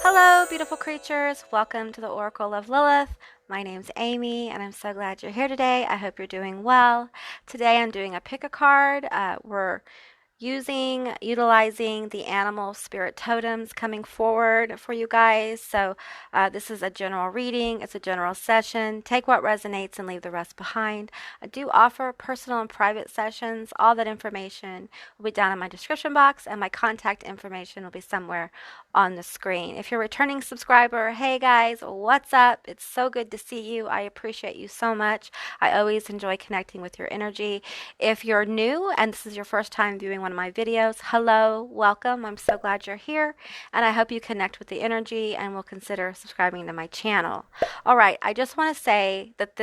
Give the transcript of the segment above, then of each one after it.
Hello, beautiful creatures. Welcome to the Oracle of Lilith. My name's Amy, and I'm so glad you're here today. I hope you're doing well. Today I'm doing a pick a card. We're utilizing the animal spirit totems coming forward for you guys. So this is a general reading. It's a general session. Take what resonates and leave the rest behind. I do offer personal and private sessions. All that information will be down in my description box, and my contact information will be somewhere on the screen. If you're a returning subscriber, hey guys, what's up? It's so good to see you. I appreciate you so much. I always enjoy connecting with your energy. If you're new and this is your first time viewing one of my videos, hello, welcome. I'm so glad you're here, and I hope you connect with the energy and will consider subscribing to my channel. All right, I just want to say that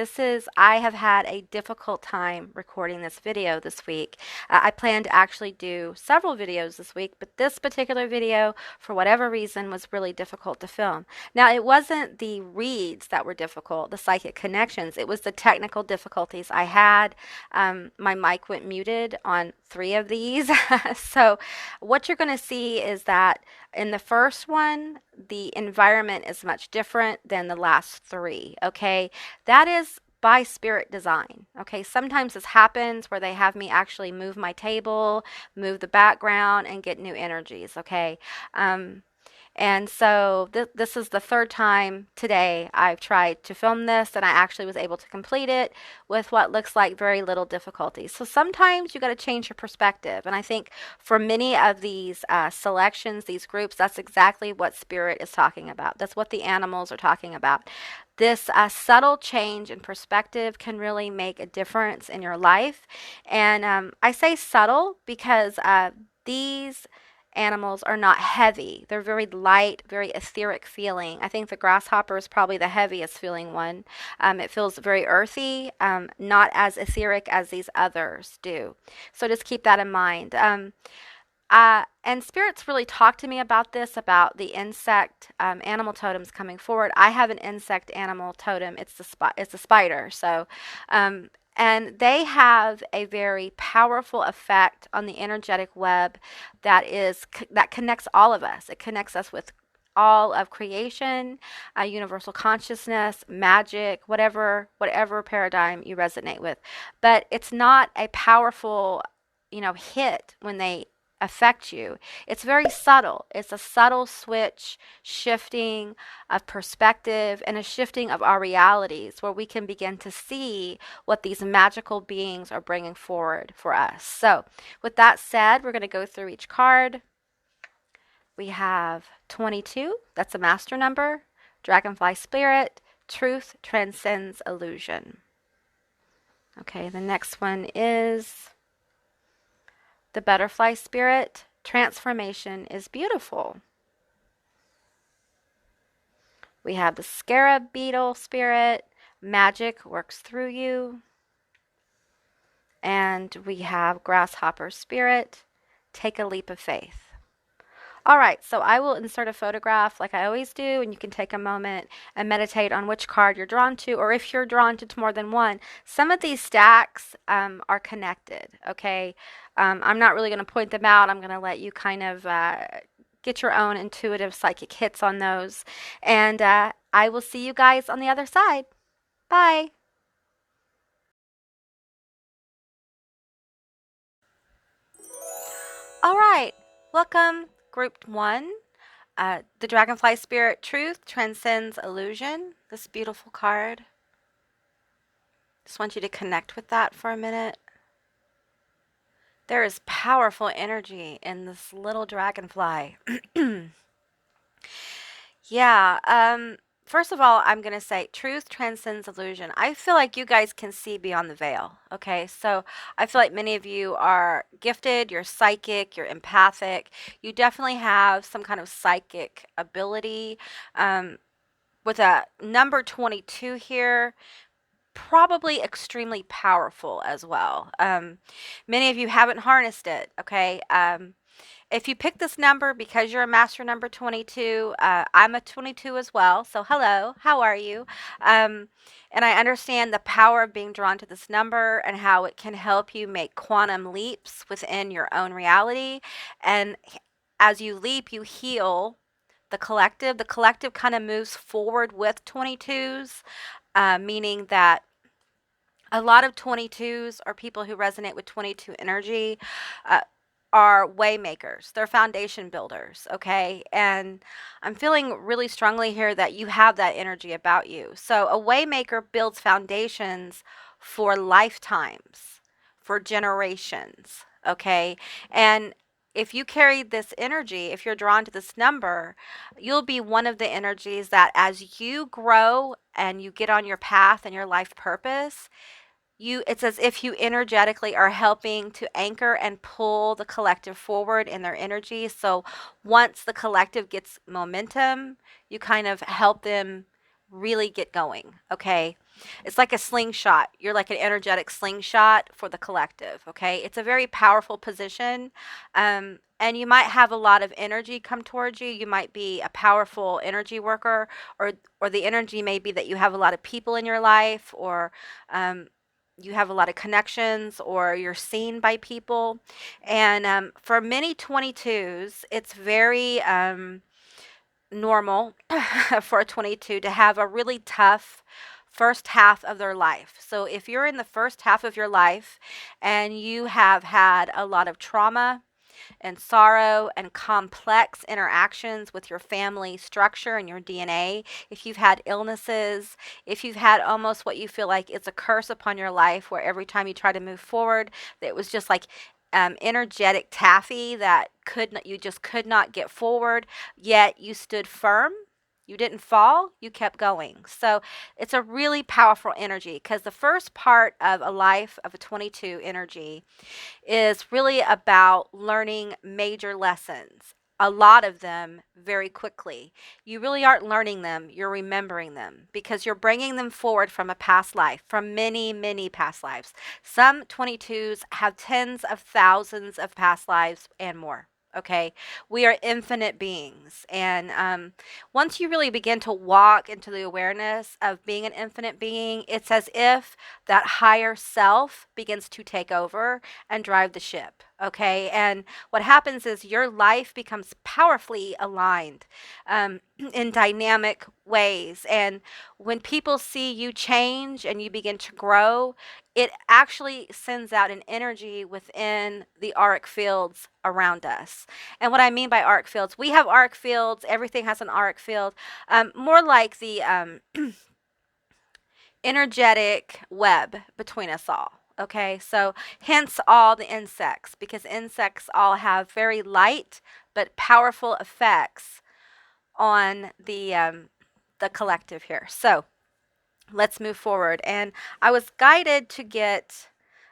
I have had a difficult time recording this video this week. I plan to actually do several videos this week, but this particular video, for whatever reason, was really difficult to film. Now, it wasn't the reads that were difficult, the psychic connections. It was the technical difficulties I had. My mic went muted on 3 of these. So what you're going to see is that in the first one, the environment is much different than the last 3. Okay. That is by spirit design. Okay. Sometimes this happens where they have me actually move my table, move the background, and get new energies. Okay. And so this is the 3rd time today I've tried to film this, and I actually was able to complete it with what looks like very little difficulty. So sometimes you got to change your perspective. And I think for many of these selections, these groups, that's exactly what Spirit is talking about. That's what the animals are talking about. This subtle change in perspective can really make a difference in your life. And I say subtle because these animals are not heavy. They're very light, very etheric feeling. I think the grasshopper is probably the heaviest feeling one. It feels very earthy, not as etheric as these others do. So just keep that in mind. And spirits really talk to me about this, about the insect animal totems coming forward. I have an insect animal totem. It's the spider. So and they have a very powerful effect on the energetic web that connects all of us. It connects us with all of creation, universal consciousness, magic, whatever paradigm you resonate with. But it's not a powerful, hit when they affect you. It's very subtle. It's a subtle switch, shifting of perspective, and a shifting of our realities where we can begin to see what these magical beings are bringing forward for us. So with that said, we're going to go through each card. We have 22. That's a master number. Dragonfly Spirit. Truth transcends illusion. Okay, the next one is the Butterfly Spirit. Transformation is beautiful. We have the Scarab Beetle Spirit. Magic works through you. And we have Grasshopper Spirit. Take a leap of faith. All right, so I will insert a photograph like I always do, and you can take a moment and meditate on which card you're drawn to, or if you're drawn to more than one. Some of these stacks are connected, okay? I'm not really going to point them out. I'm going to let you kind of get your own intuitive psychic hits on those. And I will see you guys on the other side. Bye. All right, welcome, Group 1. The Dragonfly Spirit. Truth transcends illusion. This beautiful card. Just want you to connect with that for a minute. There is powerful energy in this little dragonfly. Yeah, first of all, I'm going to say truth transcends illusion. I feel like you guys can see beyond the veil. Okay, so I feel like many of you are gifted, you're psychic, you're empathic. You definitely have some kind of psychic ability. With a number 22 here, probably extremely powerful as well. Many of you haven't harnessed it, okay? If you pick this number because you're a master number 22, I'm a 22 as well. So hello, how are you? And I understand the power of being drawn to this number and how it can help you make quantum leaps within your own reality. And as you leap, you heal the collective. The collective kind of moves forward with 22s, meaning that a lot of 22s or people who resonate with 22 energy uh, are way makers. They're foundation builders, okay? And I'm feeling really strongly here that you have that energy about you. So a way maker builds foundations for lifetimes, for generations, okay? And if you carry this energy, if you're drawn to this number, you'll be one of the energies that as you grow and you get on your path and your life purpose, it's as if you energetically are helping to anchor and pull the collective forward in their energy. So once the collective gets momentum, you kind of help them really get going. Okay. It's like a slingshot. You're like an energetic slingshot for the collective. Okay. It's a very powerful position. And you might have a lot of energy come towards you. You might be a powerful energy worker, or the energy may be that you have a lot of people in your life, or you have a lot of connections, or you're seen by people. And for many 22s, it's very normal for a 22 to have a really tough first half of their life. So if you're in the first half of your life and you have had a lot of trauma and sorrow and complex interactions with your family structure and your DNA, if you've had illnesses, if you've had almost what you feel like it's a curse upon your life, where every time you try to move forward, that it was just like energetic taffy that you just could not get forward, yet you stood firm. You didn't fall, you kept going. So it's a really powerful energy, because the first part of a life of a 22 energy is really about learning major lessons, a lot of them very quickly. You really aren't learning them, you're remembering them, because you're bringing them forward from a past life, from many, many past lives. Some 22s have tens of thousands of past lives and more. Okay, we are infinite beings. And once you really begin to walk into the awareness of being an infinite being, it's as if that higher self begins to take over and drive the ship. Okay, and what happens is your life becomes powerfully aligned in dynamic ways. And when people see you change and you begin to grow, it actually sends out an energy within the auric fields around us. And what I mean by auric fields, we have auric fields, everything has an auric field, more like the energetic web between us all. Okay, so hence all the insects, because insects all have very light but powerful effects on the collective here. So let's move forward. And I was guided to get,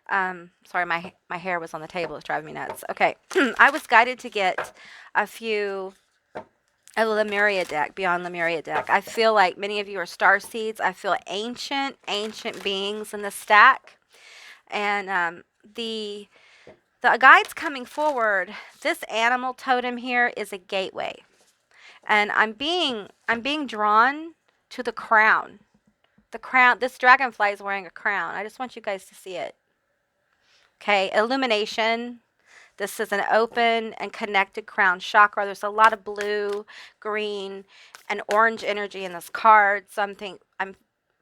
sorry, my hair was on the table. It's driving me nuts. Okay, I was guided to get a few a Lemuria deck, beyond Lemuria deck. I feel like many of you are star seeds. I feel ancient beings in the stack. And the guides coming forward, this animal totem here is a gateway. And I'm being drawn to the crown. The crown, this dragonfly is wearing a crown. I just want you guys to see it. Okay, illumination. This is an open and connected crown chakra. There's a lot of blue, green, and orange energy in this card. So I'm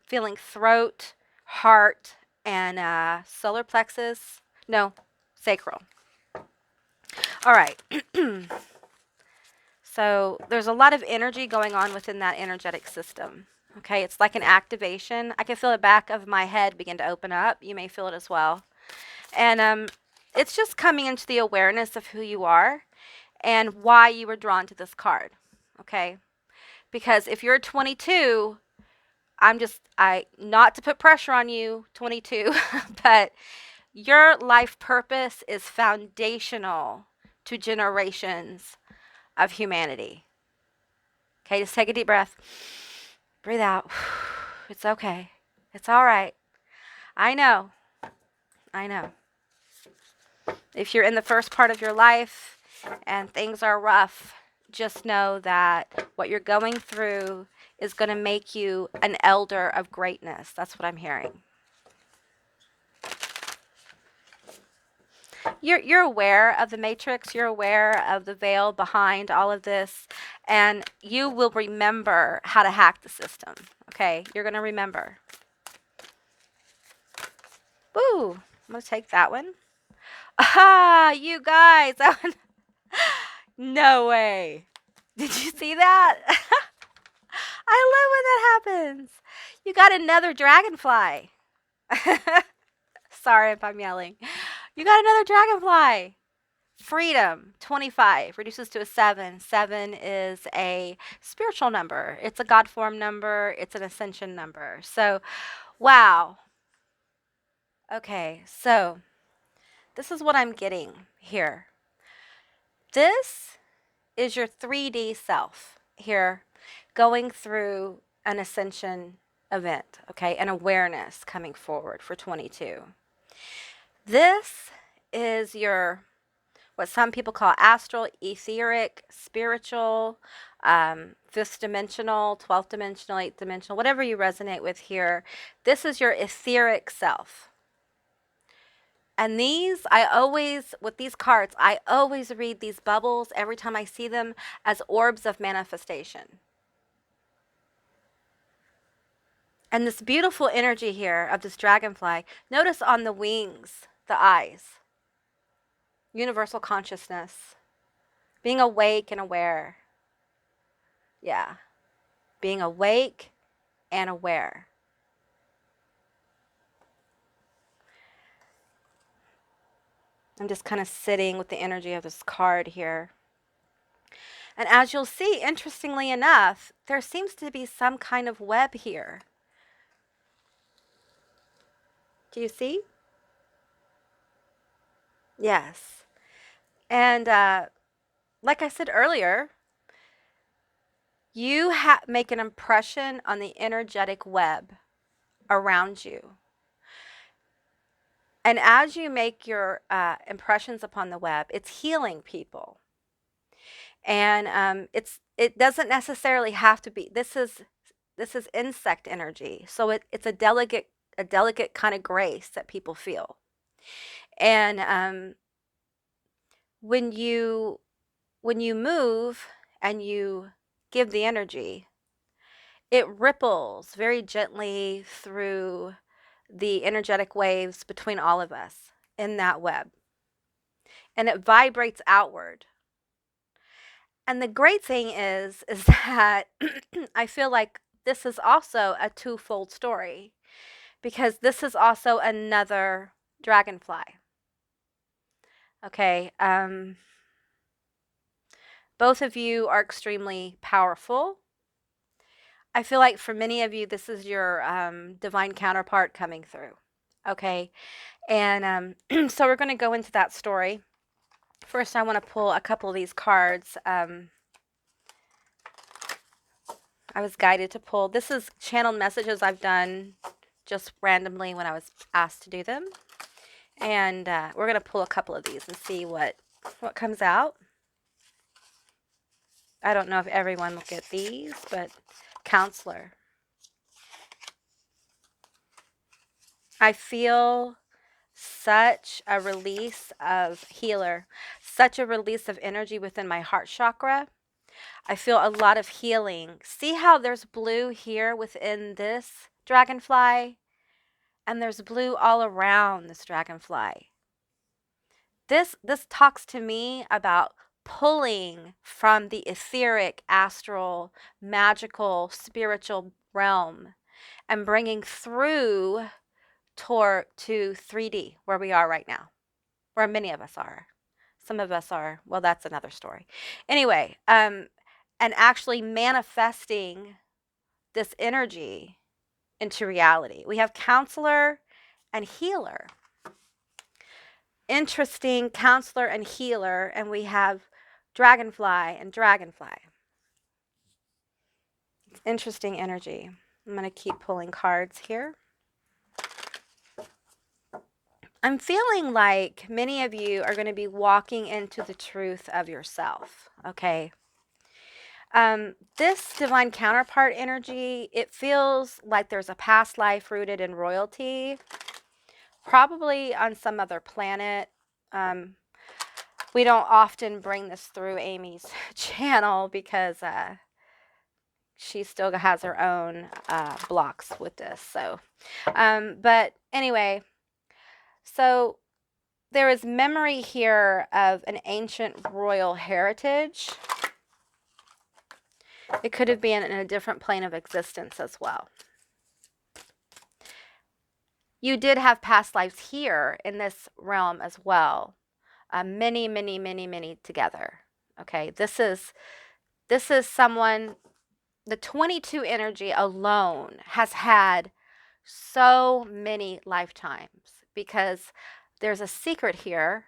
feeling throat, heart, and solar plexus. No, sacral. All right. So there's a lot of energy going on within that energetic system. Okay, it's like an activation. I can feel the back of my head begin to open up. You may feel it as well. And it's just coming into the awareness of who you are and why you were drawn to this card. Okay, because if you're 22, not to put pressure on you, 22, but your life purpose is foundational to generations of humanity. Okay, just take a deep breath. Breathe out. It's okay. It's all right. I know. If you're in the first part of your life and things are rough, just know that what you're going through is going to make you an elder of greatness. That's what I'm hearing. You're aware of the matrix. You're aware of the veil behind all of this. And you will remember how to hack the system. Okay, you're going to remember. Woo! I'm going to take that one. Ah, you guys. That one. No way. Did you see that? I love when that happens. You got another dragonfly. Sorry if I'm yelling. You got another dragonfly. Freedom, 25, reduces to a 7. 7 is a spiritual number. It's a God form number. It's an ascension number. So, wow. Okay, so this is what I'm getting here. This is your 3D self here going through an ascension event, okay, an awareness coming forward for 22. This is your what some people call astral, etheric, spiritual, fifth dimensional, 12th dimensional, 8th dimensional, whatever you resonate with here. This is your etheric self. And these, with these cards, I always read these bubbles every time I see them as orbs of manifestation. And this beautiful energy here of this dragonfly, notice on the wings, the eyes, universal consciousness, being awake and aware. Yeah, being awake and aware. I'm just kind of sitting with the energy of this card here. And as you'll see, interestingly enough, there seems to be some kind of web here. Do you see? Yes. And like I said earlier, you make an impression on the energetic web around you. And as you make your impressions upon the web, it's healing people. And it doesn't necessarily have to be. This is insect energy, so it's a delicate kind of grace that people feel. And when you move and you give the energy, it ripples very gently through the energetic waves between all of us in that web, and it vibrates outward. And the great thing is that I feel like this is also a twofold story, because this is also another dragonfly. Okay, both of you are extremely powerful. I feel like for many of you, this is your divine counterpart coming through. Okay, and so we're going to go into that story. First, I want to pull a couple of these cards. I was guided to pull. This is channeled messages I've done just randomly when I was asked to do them. And we're going to pull a couple of these and see what comes out. I don't know if everyone will get these, but counselor. I feel such a release of healer, such a release of energy within my heart chakra. I feel a lot of healing. See how there's blue here within this dragonfly? And there's blue all around this dragonfly. This talks to me about pulling from the etheric, astral, magical, spiritual realm and bringing through to 3D, where we are right now, where many of us are. Some of us are, well, that's another story. Anyway, and actually manifesting this energy into reality. We have counselor and healer. Interesting, counselor and healer, and we have dragonfly and dragonfly. Interesting energy. I'm going to keep pulling cards here. I'm feeling like many of you are going to be walking into the truth of yourself, okay? This divine counterpart energy, it feels like there's a past life rooted in royalty, probably on some other planet. We don't often bring this through Amy's channel because she still has her own blocks with this. So, but anyway, so there is memory here of an ancient royal heritage. It could have been in a different plane of existence as well. You did have past lives here in this realm as well. Many, many, many, many together. Okay, this is someone, the 22 energy alone has had so many lifetimes, because there's a secret here.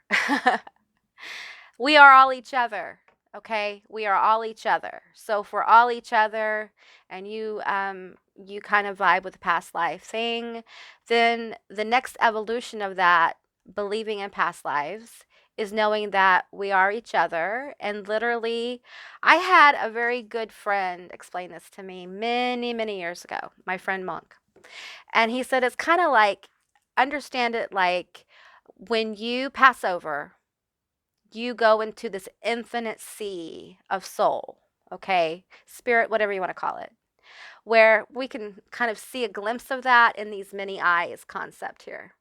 We are all each other. Okay, we are all each other. So if we're all each other, and you kind of vibe with the past life thing, then the next evolution of that, believing in past lives, is knowing that we are each other. And literally, I had a very good friend explain this to me many, many years ago, my friend Monk. And he said it's kind of like, understand it like when you pass over, you go into this infinite sea of soul, okay? Spirit, whatever you want to call it, where we can kind of see a glimpse of that in these many eyes concept here.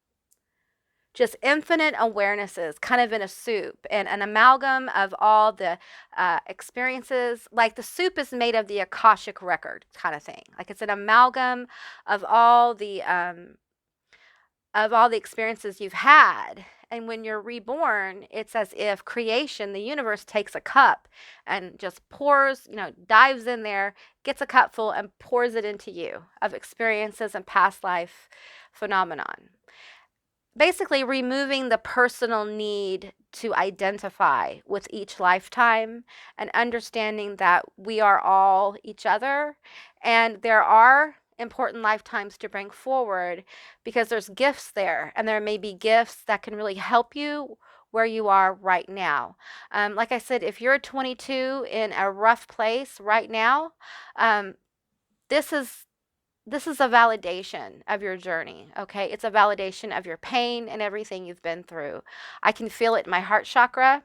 Just infinite awarenesses kind of in a soup, and an amalgam of all the experiences. Like the soup is made of the Akashic record kind of thing. Like it's an amalgam of all the experiences you've had. And when you're reborn, it's as if creation, the universe, takes a cup and just pours, dives in there, gets a cup full and pours it into you of experiences and past life phenomenon. Basically removing the personal need to identify with each lifetime, and understanding that we are all each other, and there are important lifetimes to bring forward, because there's gifts there, and there may be gifts that can really help you where you are right now. Like I said, if you're 22 in a rough place right now, this is a validation of your journey, okay? It's a validation of your pain and everything you've been through. I can feel it in my heart chakra,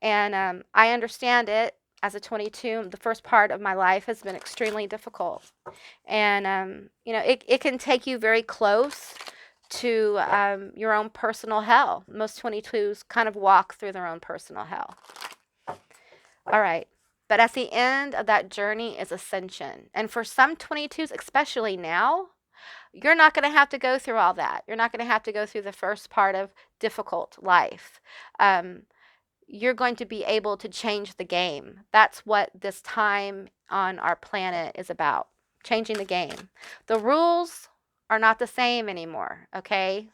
and I understand it. As a 22, the first part of my life has been extremely difficult. And, it can take you very close to your own personal hell. Most 22s kind of walk through their own personal hell. All right. But at the end of that journey is ascension. And for some 22s, especially now, you're not going to have to go through all that. You're not going to have to go through the first part of difficult life. You're going to be able to change the game. That's what this time on our planet is about, changing the game. The rules are not the same anymore, okay?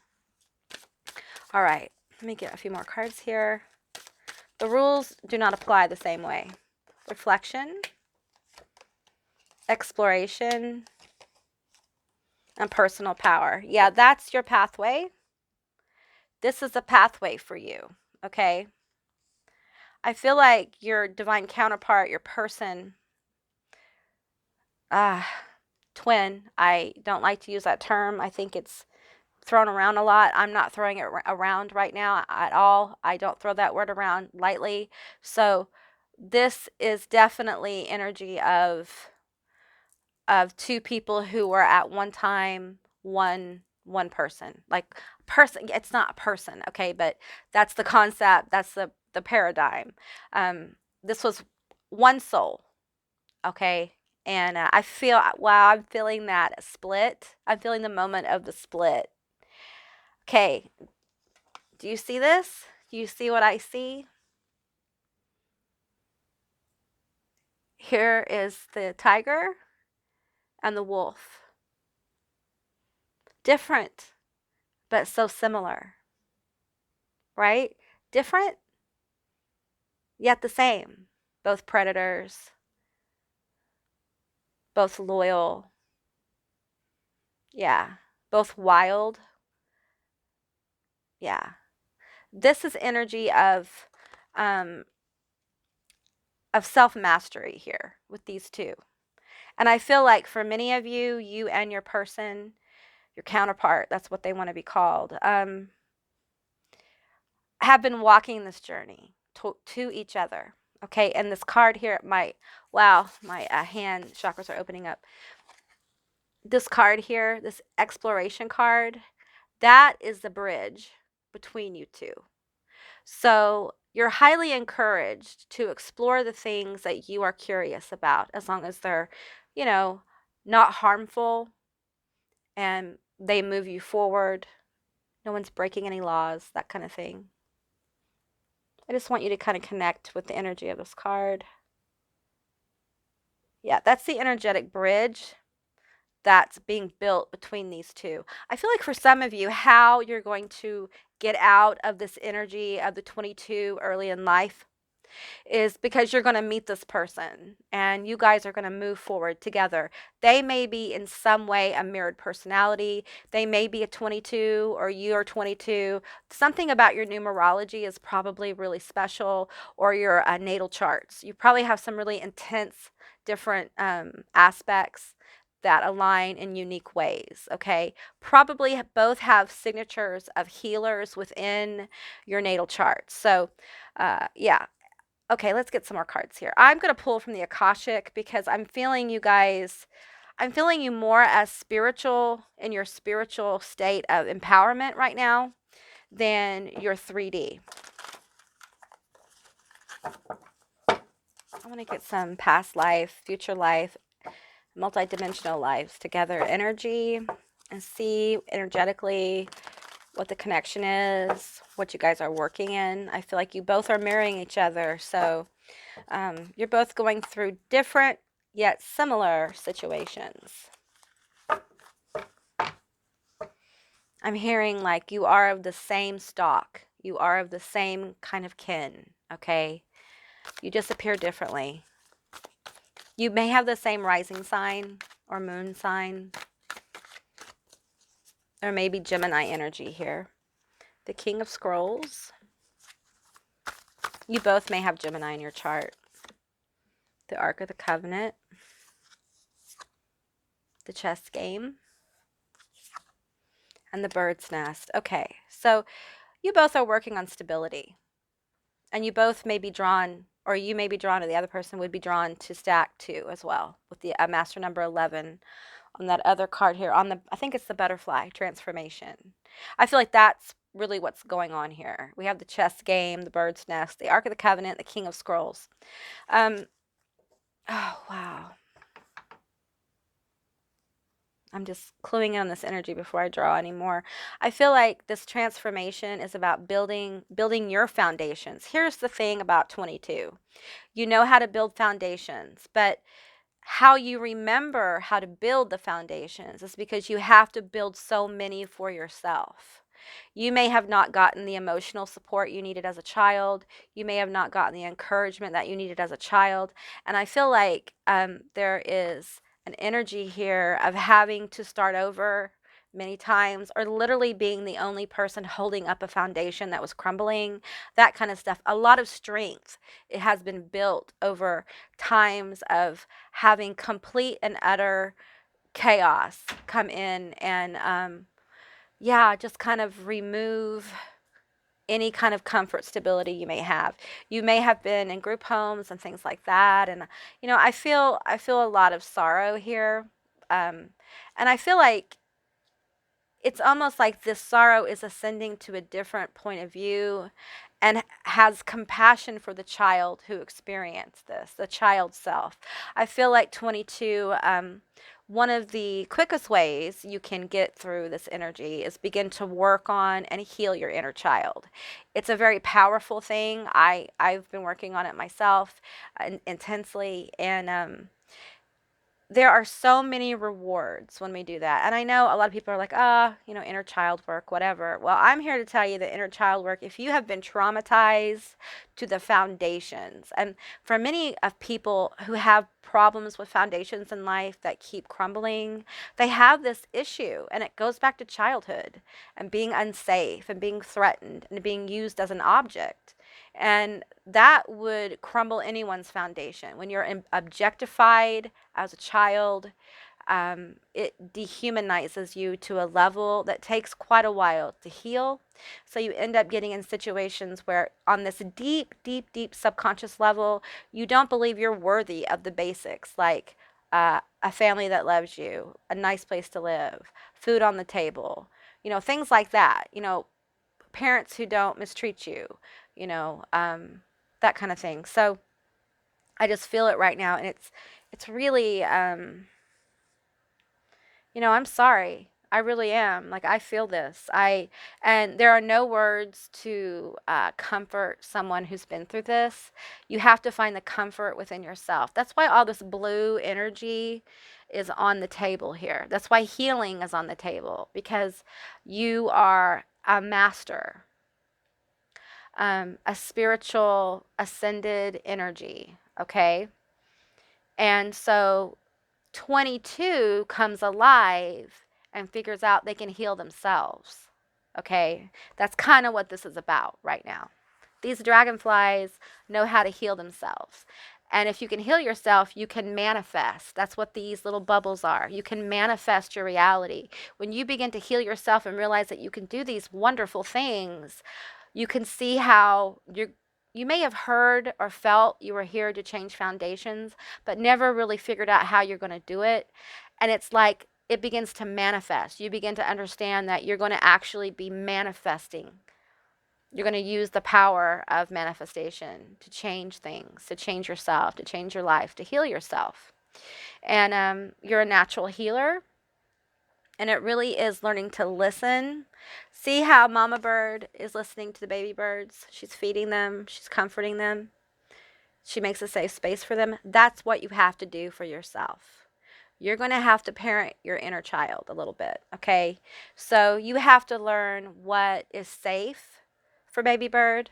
All right, let me get a few more cards here. The rules do not apply the same way. Reflection, exploration, and personal power. Yeah, that's your pathway. This is a pathway for you, okay? I feel like your divine counterpart, your person, twin, I don't like to use that term. I think it's thrown around a lot. I'm not throwing it around right now at all. I don't throw that word around lightly. So this is definitely energy of two people who were at one time one person. Like person, it's not a person, okay, but that's the concept, that's the paradigm. This was one soul, okay, and I feel, wow, I'm feeling that split. I'm feeling the moment of the split. Okay, do you see this? Do you see what I see? Here is the tiger and the wolf. Different, but so similar, right? Different, yet the same. Both predators, both loyal, yeah, both wild, yeah. This is energy of self-mastery here with these two. And I feel like for many of you, you and your person, your counterpart, that's what they want to be called, have been walking this journey to each other. Okay, and this card here, my hand chakras are opening up. This card here, this exploration card, that is the bridge between you two. So you're highly encouraged to explore the things that you are curious about, as long as they're, not harmful and they move you forward. No one's breaking any laws, that kind of thing. I just want you to kind of connect with the energy of this card. Yeah, that's the energetic bridge that's being built between these two. I feel like for some of you, how you're going to get out of this energy of the 22 early in life is because you're going to meet this person and you guys are going to move forward together. They may be in some way a mirrored personality. They may be a 22 or you are 22. Something about your numerology is probably really special, or your natal charts. You probably have some really intense different aspects that align in unique ways, okay? Probably both have signatures of healers within your natal chart. So, yeah. Okay, let's get some more cards here. I'm going to pull from the Akashic because I'm feeling you guys, I'm feeling you more as spiritual, in your spiritual state of empowerment right now than your 3D. I want to get some past life, future life, multidimensional lives together energy and see energetically what the connection is, what you guys are working in. I feel like you both are mirroring each other. So you're both going through different yet similar situations. I'm hearing like you are of the same stock. You are of the same kind of kin, okay? You just appear differently. You may have the same rising sign or moon sign. Or maybe Gemini energy here. The King of Scrolls. You both may have Gemini in your chart. The Ark of the Covenant. The Chess Game. And the Bird's Nest. Okay, so you both are working on stability. And you both may be drawn, or you may be drawn, or the other person would be drawn to stack 2 as well, with the master number 11 on that other card here, on the, I think it's the butterfly transformation. I feel like that's really what's going on here. We have the chess game, the bird's nest, the Ark of the Covenant, the King of Scrolls. Oh, wow. I'm just cluing in on this energy before I draw anymore. I feel like this transformation is about building your foundations. Here's the thing about 22. You know how to build foundations, but how you remember how to build the foundations is because you have to build so many for yourself. You may have not gotten the emotional support you needed as a child. You may have not gotten the encouragement that you needed as a child. And I feel like there is an energy here of having to start over many times, or literally being the only person holding up a foundation that was crumbling, that kind of stuff. A lot of strength, it has been built over times of having complete and utter chaos come in and yeah, just kind of remove any kind of comfort, stability you may have. You may have been in group homes and things like that, and I feel a lot of sorrow here, and I feel like it's almost like this sorrow is ascending to a different point of view and has compassion for the child who experienced this, the child self. I feel like 22, one of the quickest ways you can get through this energy is begin to work on and heal your inner child. It's a very powerful thing. I've been working on it myself intensely, and there are so many rewards when we do that. And I know a lot of people are like, inner child work, whatever. Well, I'm here to tell you that inner child work, if you have been traumatized to the foundations, and for many of people who have problems with foundations in life that keep crumbling, they have this issue, and it goes back to childhood and being unsafe and being threatened and being used as an object. And that would crumble anyone's foundation. When you're objectified as a child, it dehumanizes you to a level that takes quite a while to heal. So you end up getting in situations where on this deep, deep, deep subconscious level, you don't believe you're worthy of the basics, like a family that loves you, a nice place to live, food on the table, things like that, parents who don't mistreat you, that kind of thing. So I just feel it right now, and it's really, I'm sorry. I really am. Like, I feel this. And there are no words to comfort someone who's been through this. You have to find the comfort within yourself. That's why all this blue energy is on the table here. That's why healing is on the table, because you are a master, a spiritual ascended energy. Okay. And so 22 comes alive and figures out they can heal themselves. Okay? That's kind of what this is about right now. These dragonflies know how to heal themselves. And if you can heal yourself, you can manifest. That's what these little bubbles are. You can manifest your reality. When you begin to heal yourself and realize that you can do these wonderful things, you can see how you may have heard or felt you were here to change foundations, but never really figured out how you're going to do it. And it's like it begins to manifest. You begin to understand that you're going to actually be manifesting. You're going to use the power of manifestation to change things, to change yourself, to change your life, to heal yourself. And you're a natural healer. And it really is learning to listen. See how Mama Bird is listening to the baby birds? She's feeding them. She's comforting them. She makes a safe space for them. That's what you have to do for yourself. You're going to have to parent your inner child a little bit, okay? So you have to learn what is safe for baby bird.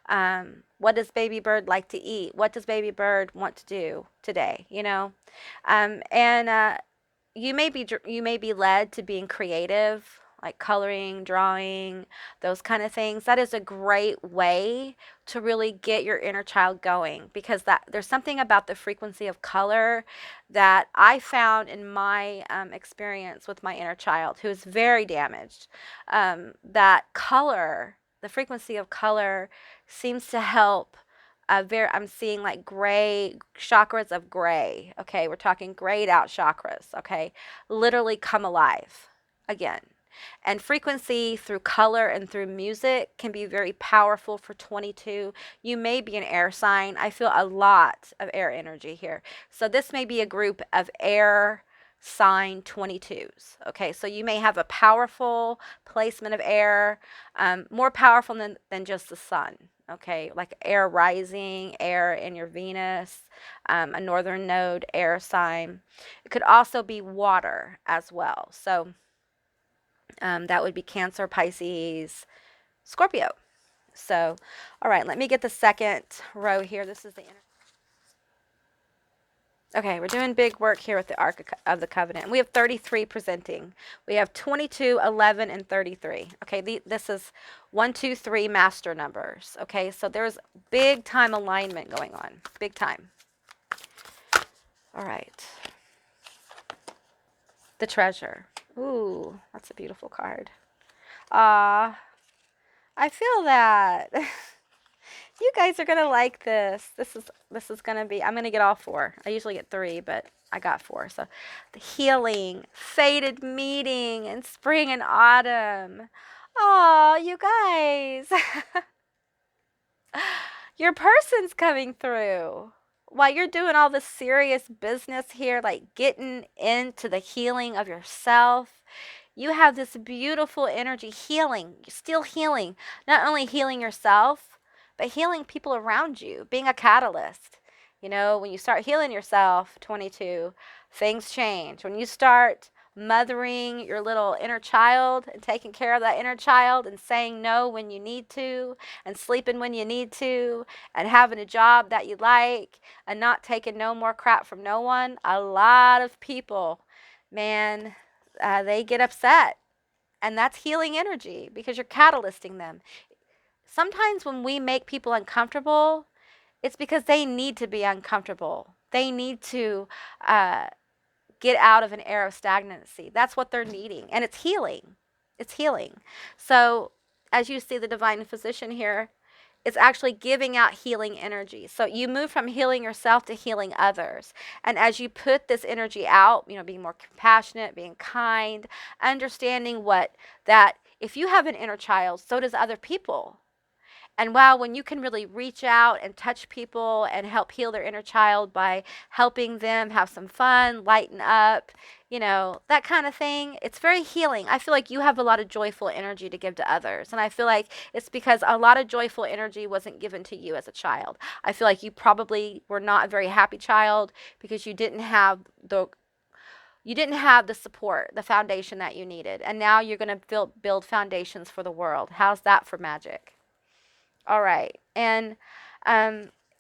What does baby bird like to eat? What does baby bird want to do today, and you may be led to being creative, like coloring, drawing, those kind of things. That is a great way to really get your inner child going, because there's something about the frequency of color that I found in my experience with my inner child, who is very damaged. That color, the frequency of color, seems to help. I'm seeing like gray chakras of gray. Okay, we're talking grayed out chakras. Okay, literally come alive again. And frequency through color and through music can be very powerful for 22. You may be an air sign. I feel a lot of air energy here. So this may be a group of air sign 22s. Okay, so you may have a powerful placement of air, more powerful than just the sun. Okay, like air rising, air in your Venus, a northern node air sign. It could also be water as well. So that would be Cancer, Pisces, Scorpio. So, all right, let me get the second row here. This is the inner. Okay, we're doing big work here with the Ark of the Covenant. We have 33 presenting. We have 22, 11, and 33. Okay, this is 1, 2, 3 master numbers. Okay, so there's big time alignment going on. Big time. All right. The Treasure. Ooh, that's a beautiful card. I feel that. You guys are gonna like this. This is gonna be. I'm gonna get all 4. I usually get 3, but I got 4. So, the healing, fated meeting in spring and autumn. Oh, you guys, your person's coming through. While you're doing all this serious business here, like getting into the healing of yourself, you have this beautiful energy healing, still healing, not only healing yourself, but healing people around you, being a catalyst. When you start healing yourself, 22, things change. When you start mothering your little inner child and taking care of that inner child and saying no when you need to and sleeping when you need to and having a job that you like and not taking no more crap from no one, a lot of people, man, they get upset. And that's healing energy because you're catalysting them. Sometimes when we make people uncomfortable, it's because they need to be uncomfortable. They need to get out of an era of stagnancy. That's what they're needing. And it's healing. It's healing. So as you see the divine physician here, it's actually giving out healing energy. So you move from healing yourself to healing others. And as you put this energy out, being more compassionate, being kind, understanding that if you have an inner child, so does other people. And wow, when you can really reach out and touch people and help heal their inner child by helping them have some fun, lighten up, that kind of thing, it's very healing. I feel like you have a lot of joyful energy to give to others. And I feel like it's because a lot of joyful energy wasn't given to you as a child. I feel like you probably were not a very happy child because you didn't have the support, the foundation that you needed. And now you're going to build foundations for the world. How's that for magic? All right. And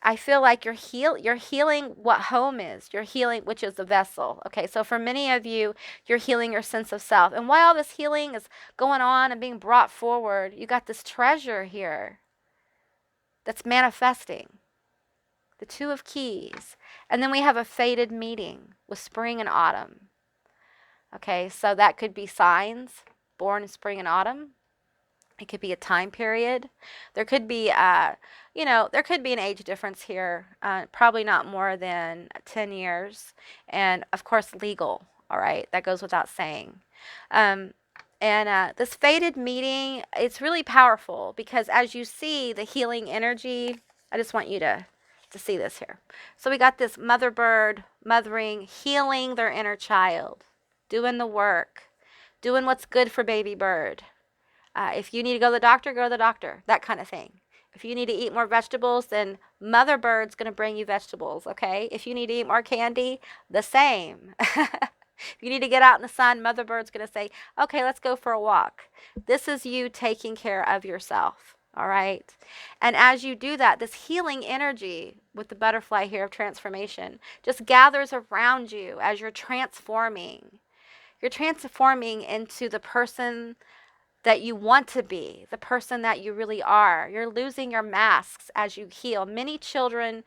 I feel like you're healing what home is. You're healing, which is the vessel. Okay, so for many of you, you're healing your sense of self. And while all this healing is going on and being brought forward, you got this treasure here that's manifesting. The Two of Keys. And then we have a fated meeting with spring and autumn. Okay, so that could be signs born in spring and autumn. It could be a time period. There could be, there could be an age difference here, probably not more than 10 years. And of course, legal. All right. That goes without saying. And this fated meeting, it's really powerful because as you see the healing energy, I just want you to see this here. So we got this mother bird mothering, healing their inner child, doing the work, doing what's good for baby bird. If you need to go to the doctor, that kind of thing. If you need to eat more vegetables, then Mother Bird's going to bring you vegetables, okay? If you need to eat more candy, the same. If you need to get out in the sun, Mother Bird's going to say, okay, let's go for a walk. This is you taking care of yourself, all right? And as you do that, this healing energy with the butterfly here of transformation just gathers around you as you're transforming. You're transforming into the person that you want to be, the person that you really are. You're losing your masks as you heal. Many children,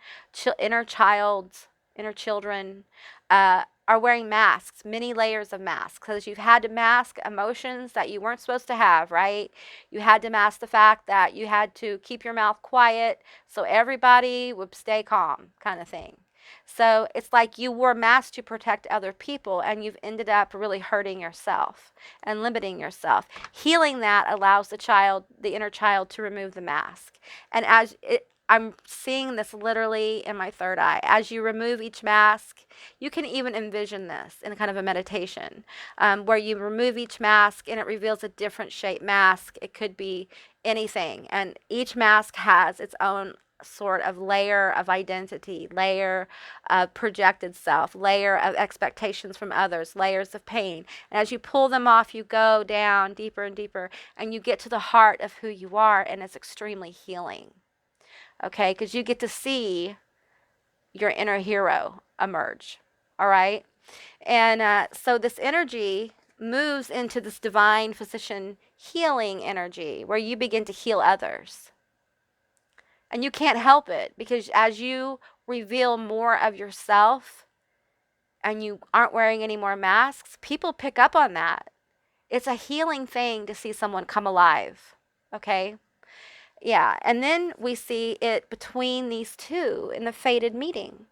inner children, are wearing masks, many layers of masks, because you've had to mask emotions that you weren't supposed to have, right? You had to mask the fact that you had to keep your mouth quiet so everybody would stay calm, kind of thing. So it's like you wore masks to protect other people and you've ended up really hurting yourself and limiting yourself. Healing that allows the inner child to remove the mask. And I'm seeing this literally in my third eye. As you remove each mask, you can even envision this in kind of a meditation where you remove each mask and it reveals a different shaped mask. It could be anything. And each mask has its own sort of layer of identity, layer of projected self, layer of expectations from others, layers of pain. And as you pull them off, you go down deeper and deeper and you get to the heart of who you are, and it's extremely healing. Okay, because you get to see your inner hero emerge. All right. And so this energy moves into this divine physician healing energy where you begin to heal others. And you can't help it because as you reveal more of yourself and you aren't wearing any more masks, people pick up on that. It's a healing thing to see someone come alive. Okay? Yeah. And then we see it between these two in the fated meeting.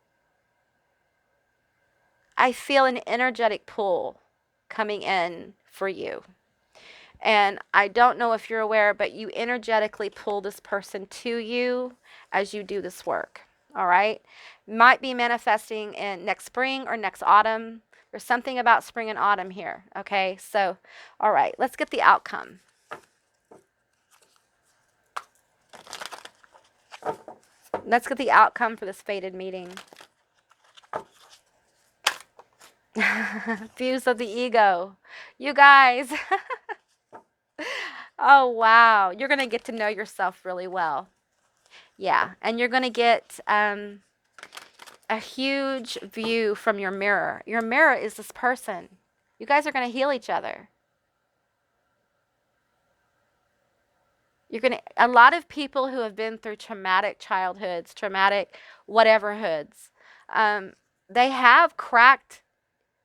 I feel an energetic pull coming in for you. And I don't know if you're aware, but you energetically pull this person to you as you do this work. All right. Might be manifesting in next spring or next autumn. There's something about spring and autumn here. Okay. So, all right, let's get the outcome. Let's get the outcome for this fated meeting. Views of the ego. You guys. Oh, wow. You're going to get to know yourself really well. Yeah. And you're going to get a huge view from your mirror. Your mirror is this person. You guys are going to heal each other. A lot of people who have been through traumatic childhoods, traumatic whatever hoods, they have cracked,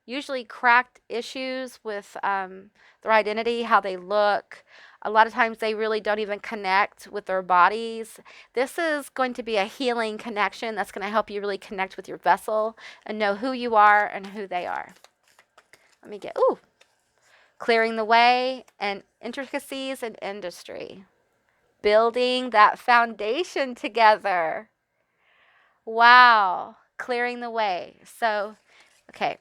usually cracked issues with their identity, how they look. A lot of times they really don't even connect with their bodies. This is going to be a healing connection that's going to help you really connect with your vessel and know who you are and who they are. Let me get, clearing the way and intricacies in industry. Building that foundation together. Wow. Clearing the way. So, okay.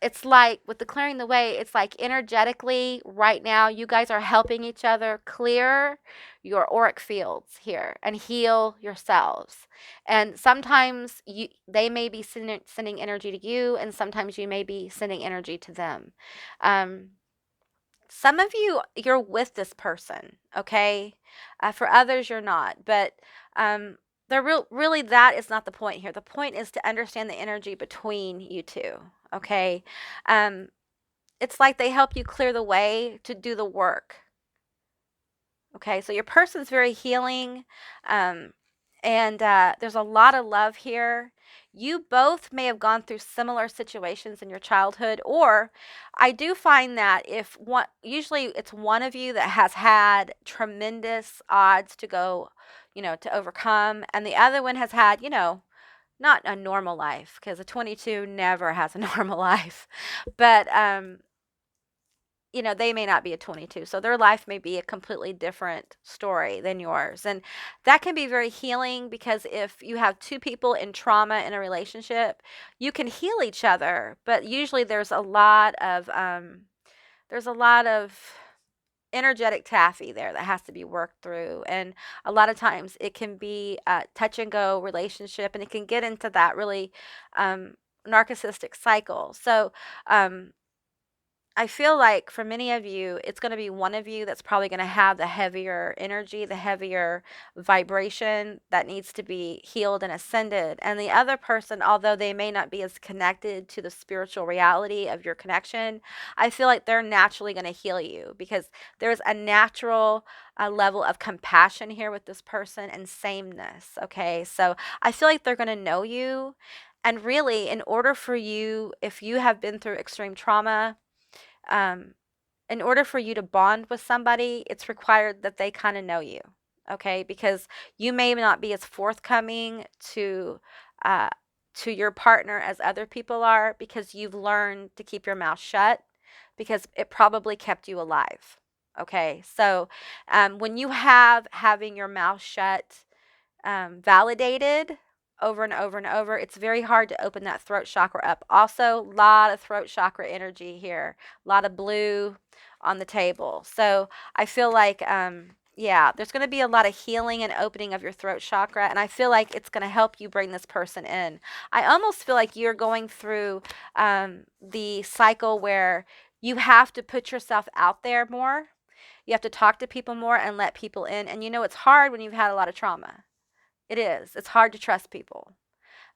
It's like with the clearing the way, it's like energetically right now, you guys are helping each other clear your auric fields here and heal yourselves. And sometimes they may be sending energy to you, and sometimes you may be sending energy to them. Some of you, you're with this person, okay? For others, you're not. But really, that is not the point here. The point is to understand the energy between you two, okay? It's like they help you clear the way to do the work. Okay, so your person's very healing, and there's a lot of love here. You both may have gone through similar situations in your childhood, or I do find that if one, usually it's one of you that has had tremendous odds to go, to overcome, and the other one has had, not a normal life, because a 22 never has a normal life, but they may not be a 22. So their life may be a completely different story than yours. And that can be very healing, because if you have two people in trauma in a relationship, you can heal each other. But usually there's a lot of energetic taffy there that has to be worked through. And a lot of times it can be a touch and go relationship, and it can get into that really narcissistic cycle. So, I feel like for many of you, it's going to be one of you that's probably going to have the heavier energy, the heavier vibration that needs to be healed and ascended. And the other person, although they may not be as connected to the spiritual reality of your connection, I feel like they're naturally going to heal you, because there's a natural level of compassion here with this person and sameness. Okay. So I feel like they're going to know you. And really, in order for you, if you have been through extreme trauma, in order for you to bond with somebody, it's required that they kind of know you, okay? Because you may not be as forthcoming to your partner as other people are, because you've learned to keep your mouth shut, because it probably kept you alive, okay? So when you having your mouth shut validated over and over and over, it's very hard to open that throat chakra up. Also, a lot of throat chakra energy here, a lot of blue on the table. So I feel like, there's going to be a lot of healing and opening of your throat chakra, and I feel like it's going to help you bring this person in. I almost feel like you're going through the cycle where you have to put yourself out there more. You have to talk to people more and let people in. And it's hard when you've had a lot of trauma. It is. It's hard to trust people.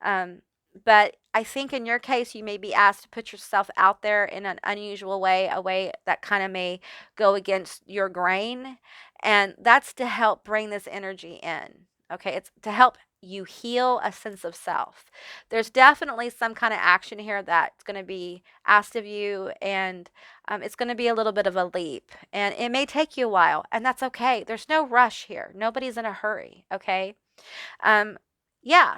But I think in your case, you may be asked to put yourself out there in an unusual way, a way that kind of may go against your grain. And that's to help bring this energy in. Okay. It's to help you heal a sense of self. There's definitely some kind of action here that's going to be asked of you. And it's going to be a little bit of a leap. And it may take you a while. And that's okay. There's no rush here. Nobody's in a hurry. Okay.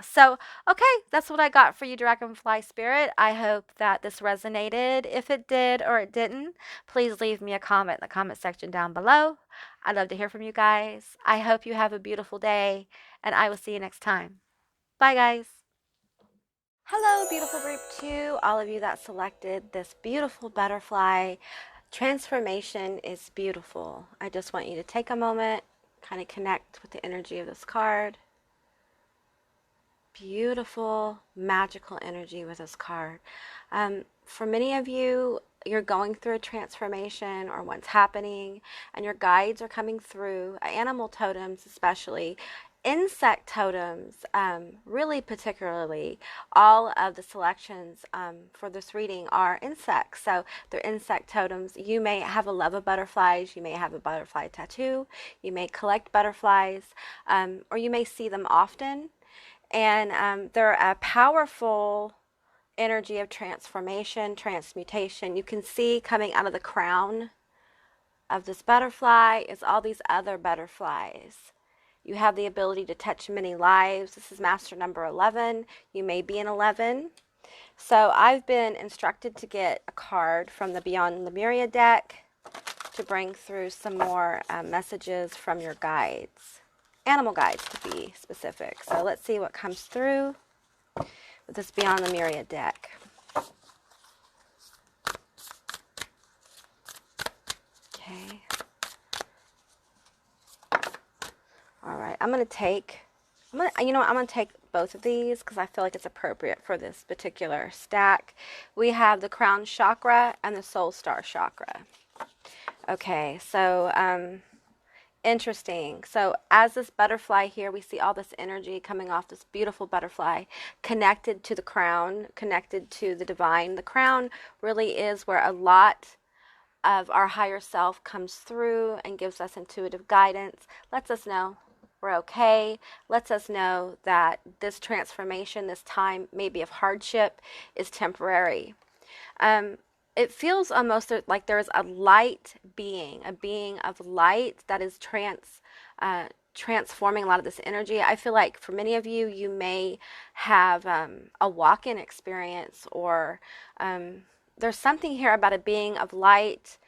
So, okay, that's what I got for you, Dragonfly Spirit. I hope that this resonated. If it did or it didn't, please leave me a comment in the comment section down below. I'd love to hear from you guys. I hope you have a beautiful day, and I will see you next time. Bye, guys. Hello, beautiful group 2. All of you that selected this beautiful butterfly. Transformation is beautiful. I just want you to take a moment, kind of connect with the energy of this card. Beautiful, magical energy with this card. For many of you, you're going through a transformation or what's happening, and your guides are coming through, animal totems especially, insect totems, really particularly. All of the selections for this reading are insects, so they're insect totems. You may have a love of butterflies, you may have a butterfly tattoo, you may collect butterflies, or you may see them often. And they're a powerful energy of transformation, transmutation. You can see coming out of the crown of this butterfly is all these other butterflies. You have the ability to touch many lives. This is master number 11. You may be an 11. So I've been instructed to get a card from the Beyond Lemuria deck to bring through some more messages from your guides. Animal guides, to be specific. So let's see what comes through with this Beyond Lemuria deck. Okay. All right, I'm gonna take both of these because I feel like it's appropriate for this particular stack. We have the crown chakra and the soul star chakra. Okay, so interesting. So as this butterfly here, we see all this energy coming off this beautiful butterfly connected to the crown, connected to the divine. The crown really is where a lot of our higher self comes through and gives us intuitive guidance, lets us know we're okay, lets us know that this transformation, this time maybe of hardship, is temporary. It feels almost like there's a light being, a being of light that is transforming a lot of this energy. I feel like for many of you, you may have a walk-in experience, or there's something here about a being of light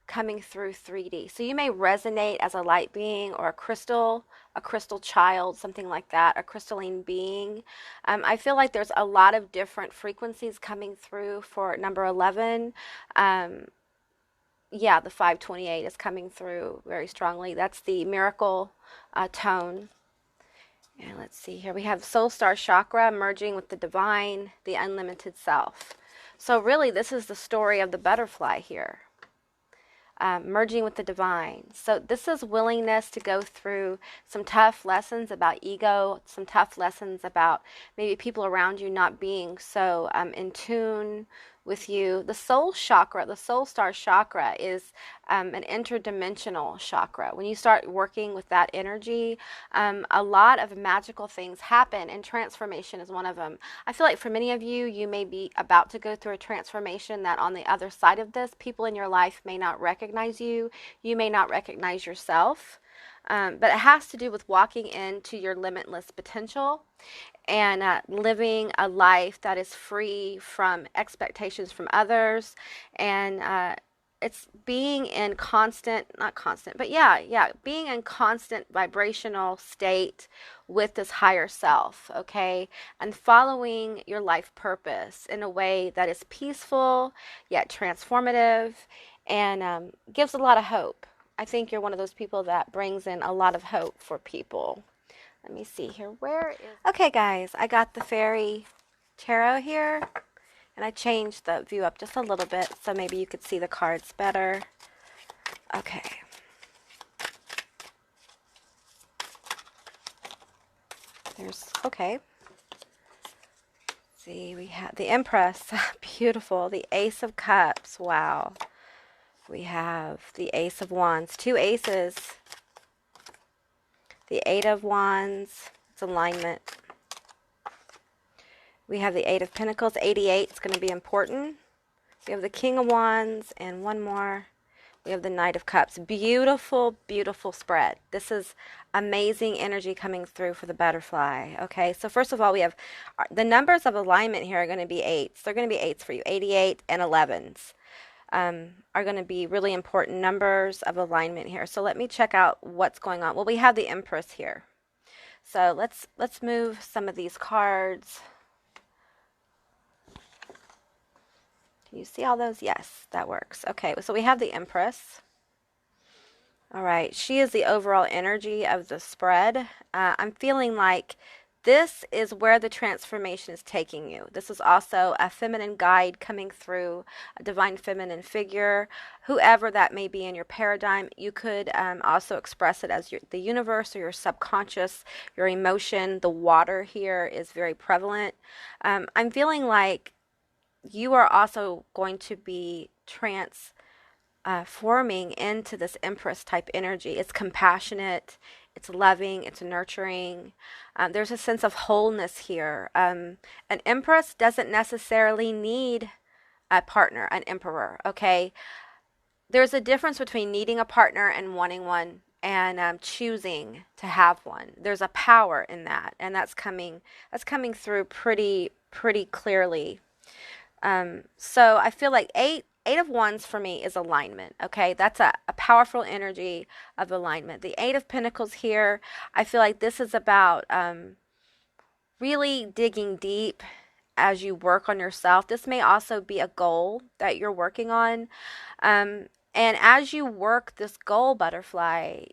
coming through 3D. So you may resonate as a light being or a crystal child, something like that, a crystalline being. I feel like there's a lot of different frequencies coming through for number 11. Yeah, the 528 is coming through very strongly. That's the miracle tone. And let's see here. We have soul star chakra merging with the divine, the unlimited self. So really, this is the story of the butterfly here. Merging with the divine. So this is willingness to go through some tough lessons about ego, some tough lessons about maybe people around you not being so in tune with you. The soul chakra, the soul star chakra, is an interdimensional chakra. When you start working with that energy, a lot of magical things happen, and transformation is one of them. I feel like for many of you, you may be about to go through a transformation that on the other side of this, people in your life may not recognize you. You may not recognize yourself. But it has to do with walking into your limitless potential and living a life that is free from expectations from others, and it's being in being in constant vibrational state with this higher self, okay, and following your life purpose in a way that is peaceful yet transformative, and gives a lot of hope. I think you're one of those people that brings in a lot of hope for people. Let me see here. Where is... Okay, guys, I got the fairy tarot here, and I changed the view up just a little bit so maybe you could see the cards better. Okay. Okay. See, we have the Empress. Beautiful. The Ace of Cups. Wow. We have the Ace of Wands. Two aces. The Eight of Wands. It's alignment. We have the Eight of Pentacles. 88 is going to be important. We have the King of Wands, and one more. We have the Knight of Cups. Beautiful, beautiful spread. This is amazing energy coming through for the butterfly. Okay, so first of all, we have the numbers of alignment here are going to be 8s. They're going to be 8s for you. 88 and 11s are going to be really important numbers of alignment here. So let me check out what's going on. Well, we have the Empress here. So let's move some of these cards. Can you see all those? Yes, that works. Okay, so we have the Empress. All right, she is the overall energy of the spread. I'm feeling like this is where the transformation is taking you. This is also a feminine guide coming through, a divine feminine figure. Whoever that may be in your paradigm, you could also express it as the universe or your subconscious, your emotion. The water here is very prevalent. I'm feeling like you are also going to be transforming into this Empress type energy. It's compassionate, It's loving, it's nurturing. There's a sense of wholeness here. An empress doesn't necessarily need a partner, an emperor, okay? There's a difference between needing a partner and wanting one, and choosing to have one. There's a power in that, and that's coming through pretty clearly. So I feel like eight of wands for me is alignment. Okay, that's a powerful energy of alignment. The Eight of Pentacles here, I feel like this is about really digging deep as you work on yourself. This may also be a goal that you're working on. And as you work this goal, butterfly,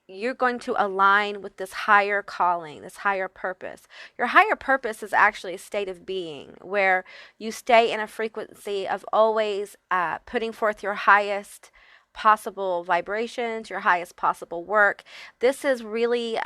you're going to align with this higher calling, this higher purpose. Your higher purpose is actually a state of being where you stay in a frequency of always putting forth your highest possible vibrations, your highest possible work. This is really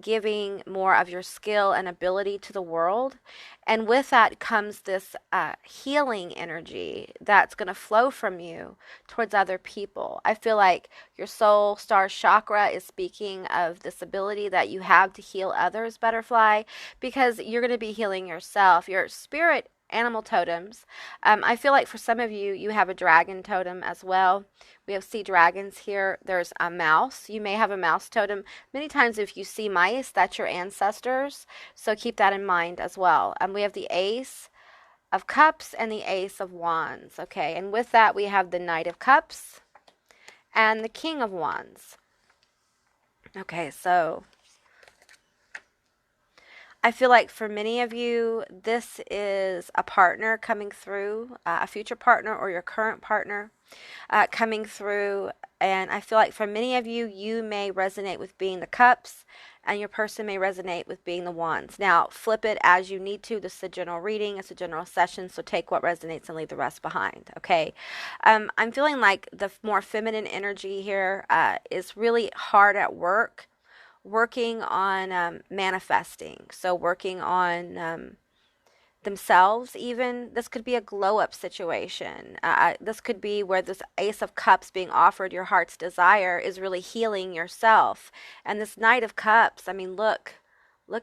giving more of your skill and ability to the world. And with that comes this healing energy that's going to flow from you towards other people. I feel like your soul star chakra is speaking of this ability that you have to heal others, butterfly, because you're going to be healing yourself. Your spirit animal totems. I feel like for some of you, you have a dragon totem as well. We have sea dragons here. There's a mouse. You may have a mouse totem. Many times if you see mice, that's your ancestors. So keep that in mind as well. We have the Ace of Cups and the Ace of Wands. Okay, and with that we have the Knight of Cups and the King of Wands. Okay, so I feel like for many of you, this is a partner coming through, a future partner or your current partner coming through. And I feel like for many of you, you may resonate with being the cups and your person may resonate with being the wands. Now, flip it as you need to. This is a general reading. It's a general session. So take what resonates and leave the rest behind. Okay. I'm feeling like the more feminine energy here is really hard at work. Working on manifesting, so working on themselves even. This could be a glow up situation. This could be where this Ace of Cups being offered your heart's desire is really healing yourself. And this Knight of Cups, I mean, look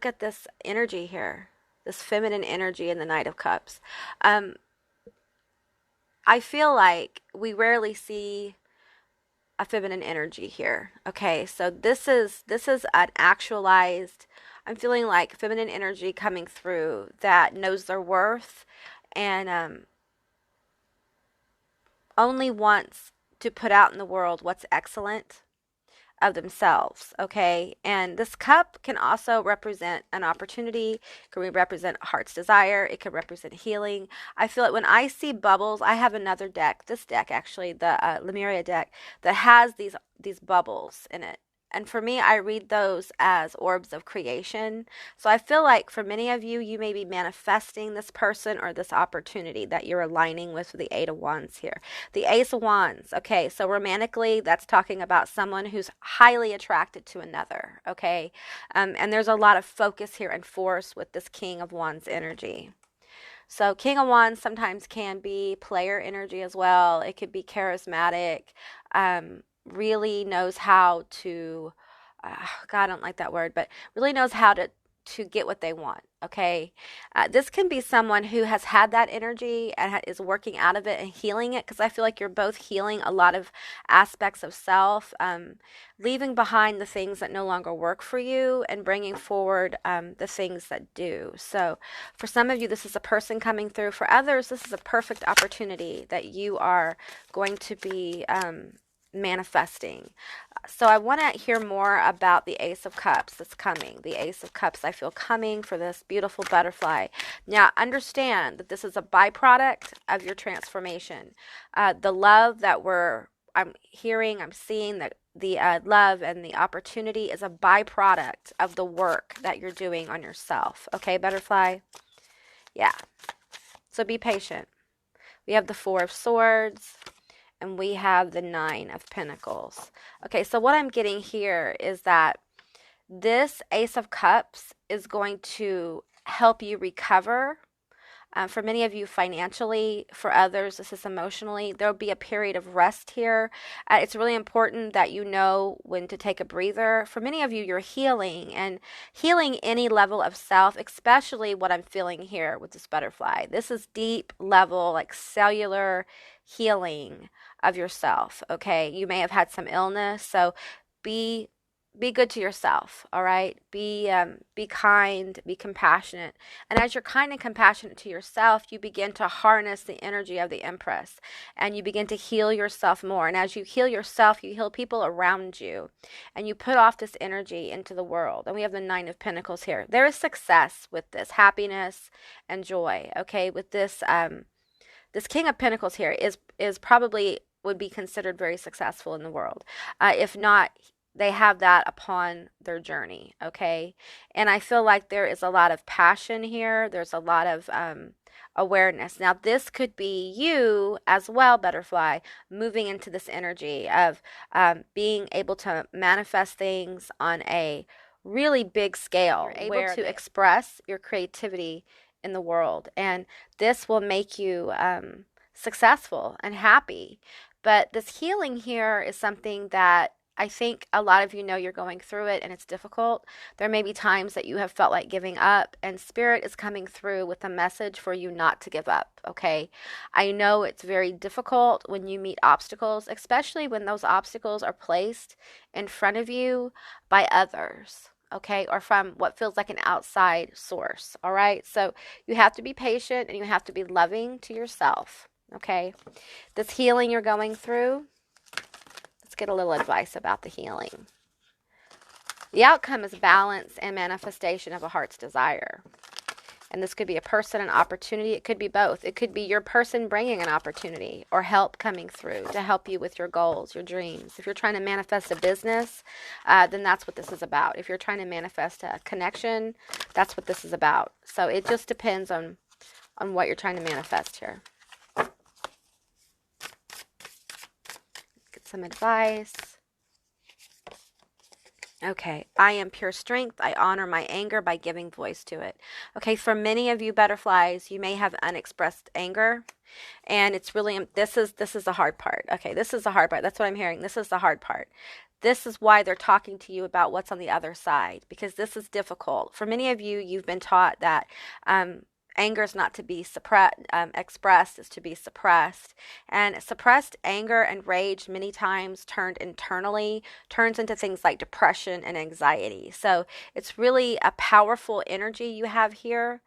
at this energy here, this feminine energy in the Knight of Cups. I feel like we rarely see a feminine energy here. Okay, so this is an actualized, I'm feeling like feminine energy coming through that knows their worth and only wants to put out in the world what's excellent of themselves. Okay, and this cup can also represent an opportunity, can represent heart's desire, it could represent healing. I feel like when I see bubbles, I have another deck, this deck actually, the Lemuria deck, that has these bubbles in it. And for me, I read those as orbs of creation. So I feel like for many of you, you may be manifesting this person or this opportunity that you're aligning with the Eight of Wands here. The Ace of Wands. Okay, so romantically, that's talking about someone who's highly attracted to another. Okay, and there's a lot of focus here and force with this King of Wands energy. So King of Wands sometimes can be player energy as well. It could be charismatic. Really knows how to, God, I don't like that word, but really knows how to get what they want. Okay. This can be someone who has had that energy and is working out of it and healing it, because I feel like you're both healing a lot of aspects of self, leaving behind the things that no longer work for you and bringing forward the things that do. So for some of you, this is a person coming through. For others, this is a perfect opportunity that you are going to be manifesting. So I want to hear more about the Ace of Cups that's coming. The Ace of Cups I feel coming for this beautiful butterfly. Now understand that this is a byproduct of your transformation. The love that I'm seeing that the love and the opportunity is a byproduct of the work that you're doing on yourself. Okay, butterfly? Yeah. So be patient. We have the Four of Swords. And we have the Nine of Pentacles. Okay, so what I'm getting here is that this Ace of Cups is going to help you recover For many of you, financially. For others, this is emotionally. There will be a period of rest here. It's really important that you know when to take a breather. For many of you, you're healing and healing any level of self, especially what I'm feeling here with this butterfly. This is deep level, like cellular healing of yourself. Okay. You may have had some illness. So be good to yourself, all right? Be kind, be compassionate. And as you're kind and compassionate to yourself, you begin to harness the energy of the Empress and you begin to heal yourself more. And as you heal yourself, you heal people around you and you put off this energy into the world. And we have the Nine of Pentacles here. There is success with this, happiness and joy, okay? With this this King of Pentacles here is probably would be considered very successful in the world. If not, they have that upon their journey, okay? And I feel like there is a lot of passion here. There's a lot of awareness. Now, this could be you as well, butterfly, moving into this energy of being able to manifest things on a really big scale. You're able to express your creativity in the world. And this will make you successful and happy. But this healing here is something that I think a lot of you know you're going through it and it's difficult. There may be times that you have felt like giving up, and Spirit is coming through with a message for you not to give up, okay? I know it's very difficult when you meet obstacles, especially when those obstacles are placed in front of you by others, okay, or from what feels like an outside source, all right? So you have to be patient and you have to be loving to yourself, okay? This healing you're going through, let's get a little advice about the healing. The outcome is balance and manifestation of a heart's desire. And this could be a person, an opportunity. It could be both. It could be your person bringing an opportunity or help coming through to help you with your goals, your dreams. If you're trying to manifest a business, then that's what this is about. If you're trying to manifest a connection, that's what this is about. So it just depends on what you're trying to manifest here. Get some advice. Okay, I am pure strength. I honor my anger by giving voice to it. Okay, for many of you butterflies, you may have unexpressed anger, and it's really, this is the hard part. Okay, this is the hard part. That's what I'm hearing. This is the hard part. This is why they're talking to you about what's on the other side, because this is difficult. For many of you, you've been taught that anger is not to be expressed, is to be suppressed. And suppressed anger and rage many times turned internally turns into things like depression and anxiety. So it's really a powerful energy you have here.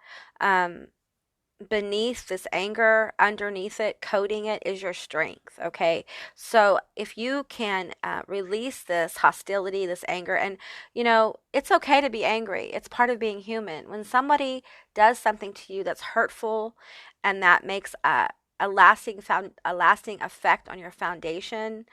Beneath this anger, underneath it, coating it is your strength, okay? So if you can release this hostility, this anger, and you know, it's okay to be angry. It's part of being human. When somebody does something to you that's hurtful and that makes a lasting effect on your foundation,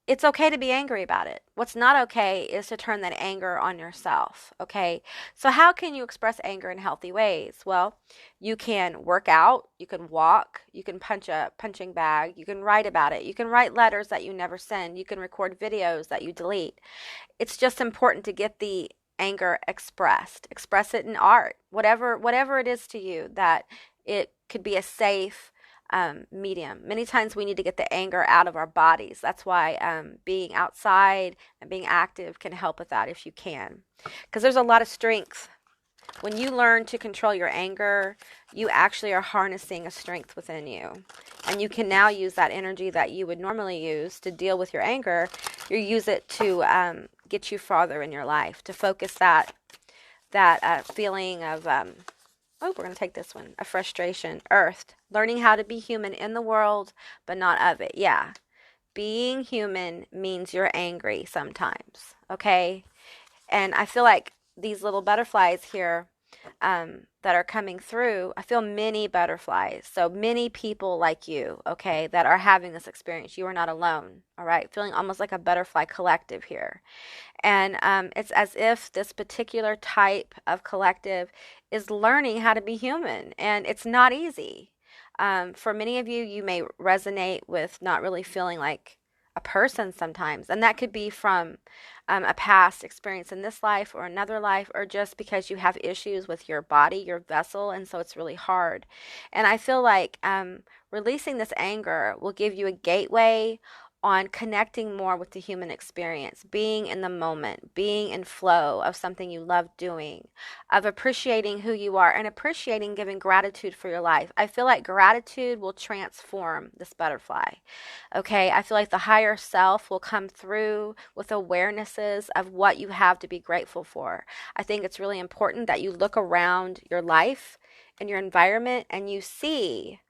it's okay to be angry about it. What's not okay is to turn that anger on yourself, okay? So how can you express anger in healthy ways? Well, you can work out, you can walk, you can punch a punching bag, you can write about it, you can write letters that you never send, you can record videos that you delete. It's just important to get the anger expressed. Express it in art, whatever it is to you, that it could be a safe medium. Many times we need to get the anger out of our bodies. That's why being outside and being active can help with that if you can. Because there's a lot of strength. When you learn to control your anger, you actually are harnessing a strength within you. And you can now use that energy that you would normally use to deal with your anger. You use it to get you farther in your life, to focus that feeling of we're going to take this one. A frustration. Earthed. Learning how to be human in the world, but not of it. Yeah. Being human means you're angry sometimes. Okay? And I feel like these little butterflies here that are coming through, I feel many butterflies. So many people like you, okay, that are having this experience. You are not alone. All right? Feeling almost like a butterfly collective here. And it's as if this particular type of collective is learning how to be human. And it's not easy. For many of you, you may resonate with not really feeling like a person sometimes. And that could be from a past experience in this life or another life, or just because you have issues with your body, your vessel, and so it's really hard. And I feel like releasing this anger will give you a gateway on connecting more with the human experience, being in the moment, being in flow of something you love doing, of appreciating who you are and appreciating giving gratitude for your life. I feel like gratitude will transform this butterfly. Okay, I feel like the higher self will come through with awarenesses of what you have to be grateful for. I think it's really important that you look around your life and your environment and you see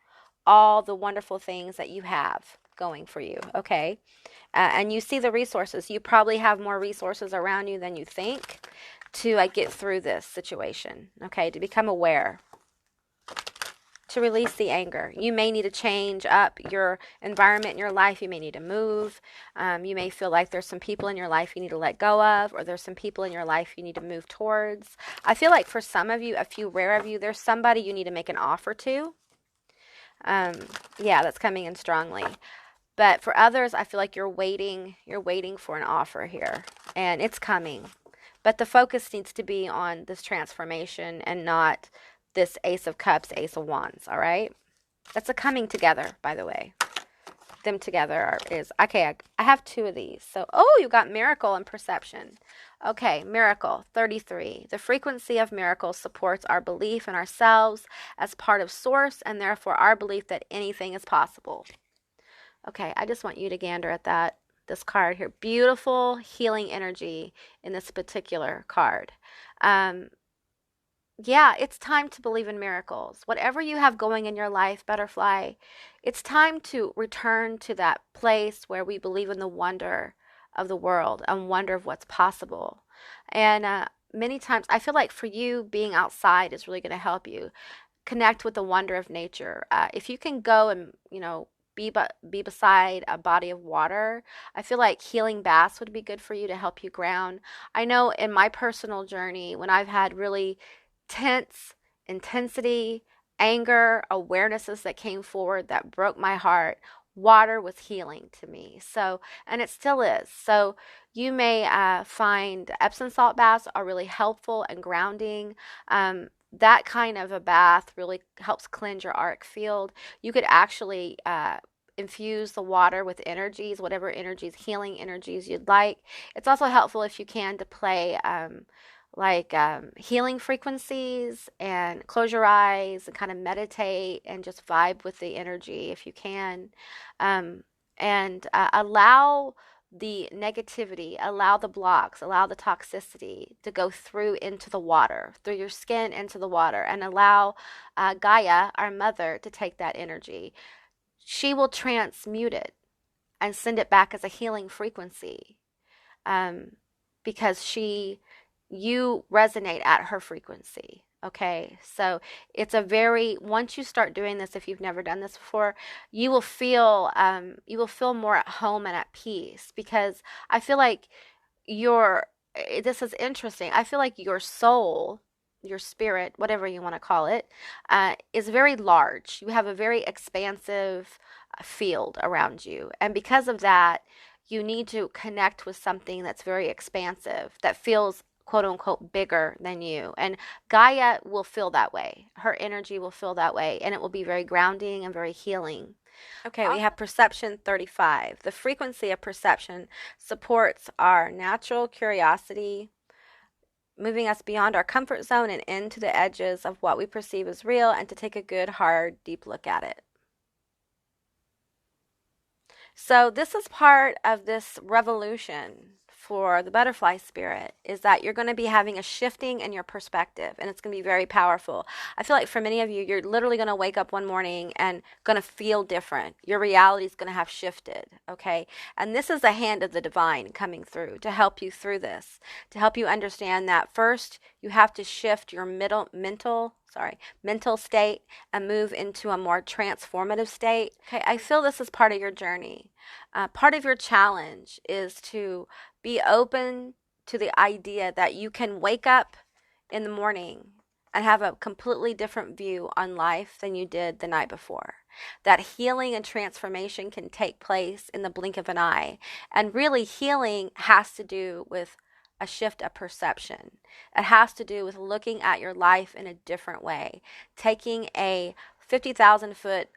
all the wonderful things that you have going for you, okay? And you see the resources. You probably have more resources around you than you think to get through this situation, okay? To become aware, to release the anger. You may need to change up your environment in your life. You may need to move. You may feel like there's some people in your life you need to let go of, or there's some people in your life you need to move towards. I feel like for some of you, a few rare of you, there's somebody you need to make an offer to. Yeah, that's coming in strongly. But for others, I feel like you're waiting for an offer here, and it's coming. But the focus needs to be on this transformation and not this Ace of Cups, Ace of Wands, all right? That's a coming together, by the way. Them together is, okay, I have two of these. So, oh, you got miracle and perception. Okay, miracle, 33. The frequency of miracles supports our belief in ourselves as part of source, and therefore our belief that anything is possible. Okay, I just want you to gander at this card here. Beautiful healing energy in this particular card. Yeah, it's time to believe in miracles. Whatever you have going in your life, butterfly, it's time to return to that place where we believe in the wonder of the world and wonder of what's possible. And many times, I feel like for you, being outside is really going to help you connect with the wonder of nature. If you can go and, be beside a body of water, I feel like healing baths would be good for you to help you ground. I know in my personal journey, when I've had really tense intensity, anger, awarenesses that came forward that broke my heart, water was healing to me. So, and it still is. So you may find Epsom salt baths are really helpful and grounding. That kind of a bath really helps cleanse your auric field. You could actually infuse the water with energies, whatever energies, healing energies you'd like. It's also helpful if you can to play healing frequencies and close your eyes and kind of meditate and just vibe with the energy if you can. And allow the negativity, allow the blocks, allow the toxicity to go through into the water, through your skin into the water, and allow Gaia, our mother, to take that energy. She will transmute it and send it back as a healing frequency, because you resonate at her frequency. Okay, so it's once you start doing this, if you've never done this before, you will feel more at home and at peace, because I feel like this is interesting. I feel like your soul, your spirit, whatever you want to call it, is very large. You have a very expansive field around you, and because of that, you need to connect with something that's very expansive, that feels quote unquote bigger than you. And Gaia will feel that way. Her energy will feel that way, and it will be very grounding and very healing. Okay, we have perception 35. The frequency of perception supports our natural curiosity, moving us beyond our comfort zone and into the edges of what we perceive as real, and to take a good, hard, deep look at it. So this is part of this revolution for the butterfly spirit, is that you're going to be having a shifting in your perspective, and it's going to be very powerful. I feel like for many of you, you're literally going to wake up one morning and going to feel different. Your reality is going to have shifted, okay? And this is the hand of the divine coming through to help you through this, to help you understand that first you have to shift your mental state and move into a more transformative state. Okay, I feel this is part of your journey. Part of your challenge is to be open to the idea that you can wake up in the morning and have a completely different view on life than you did the night before. That healing and transformation can take place in the blink of an eye. And really, healing has to do with a shift of perception. It has to do with looking at your life in a different way, taking a 50,000-foot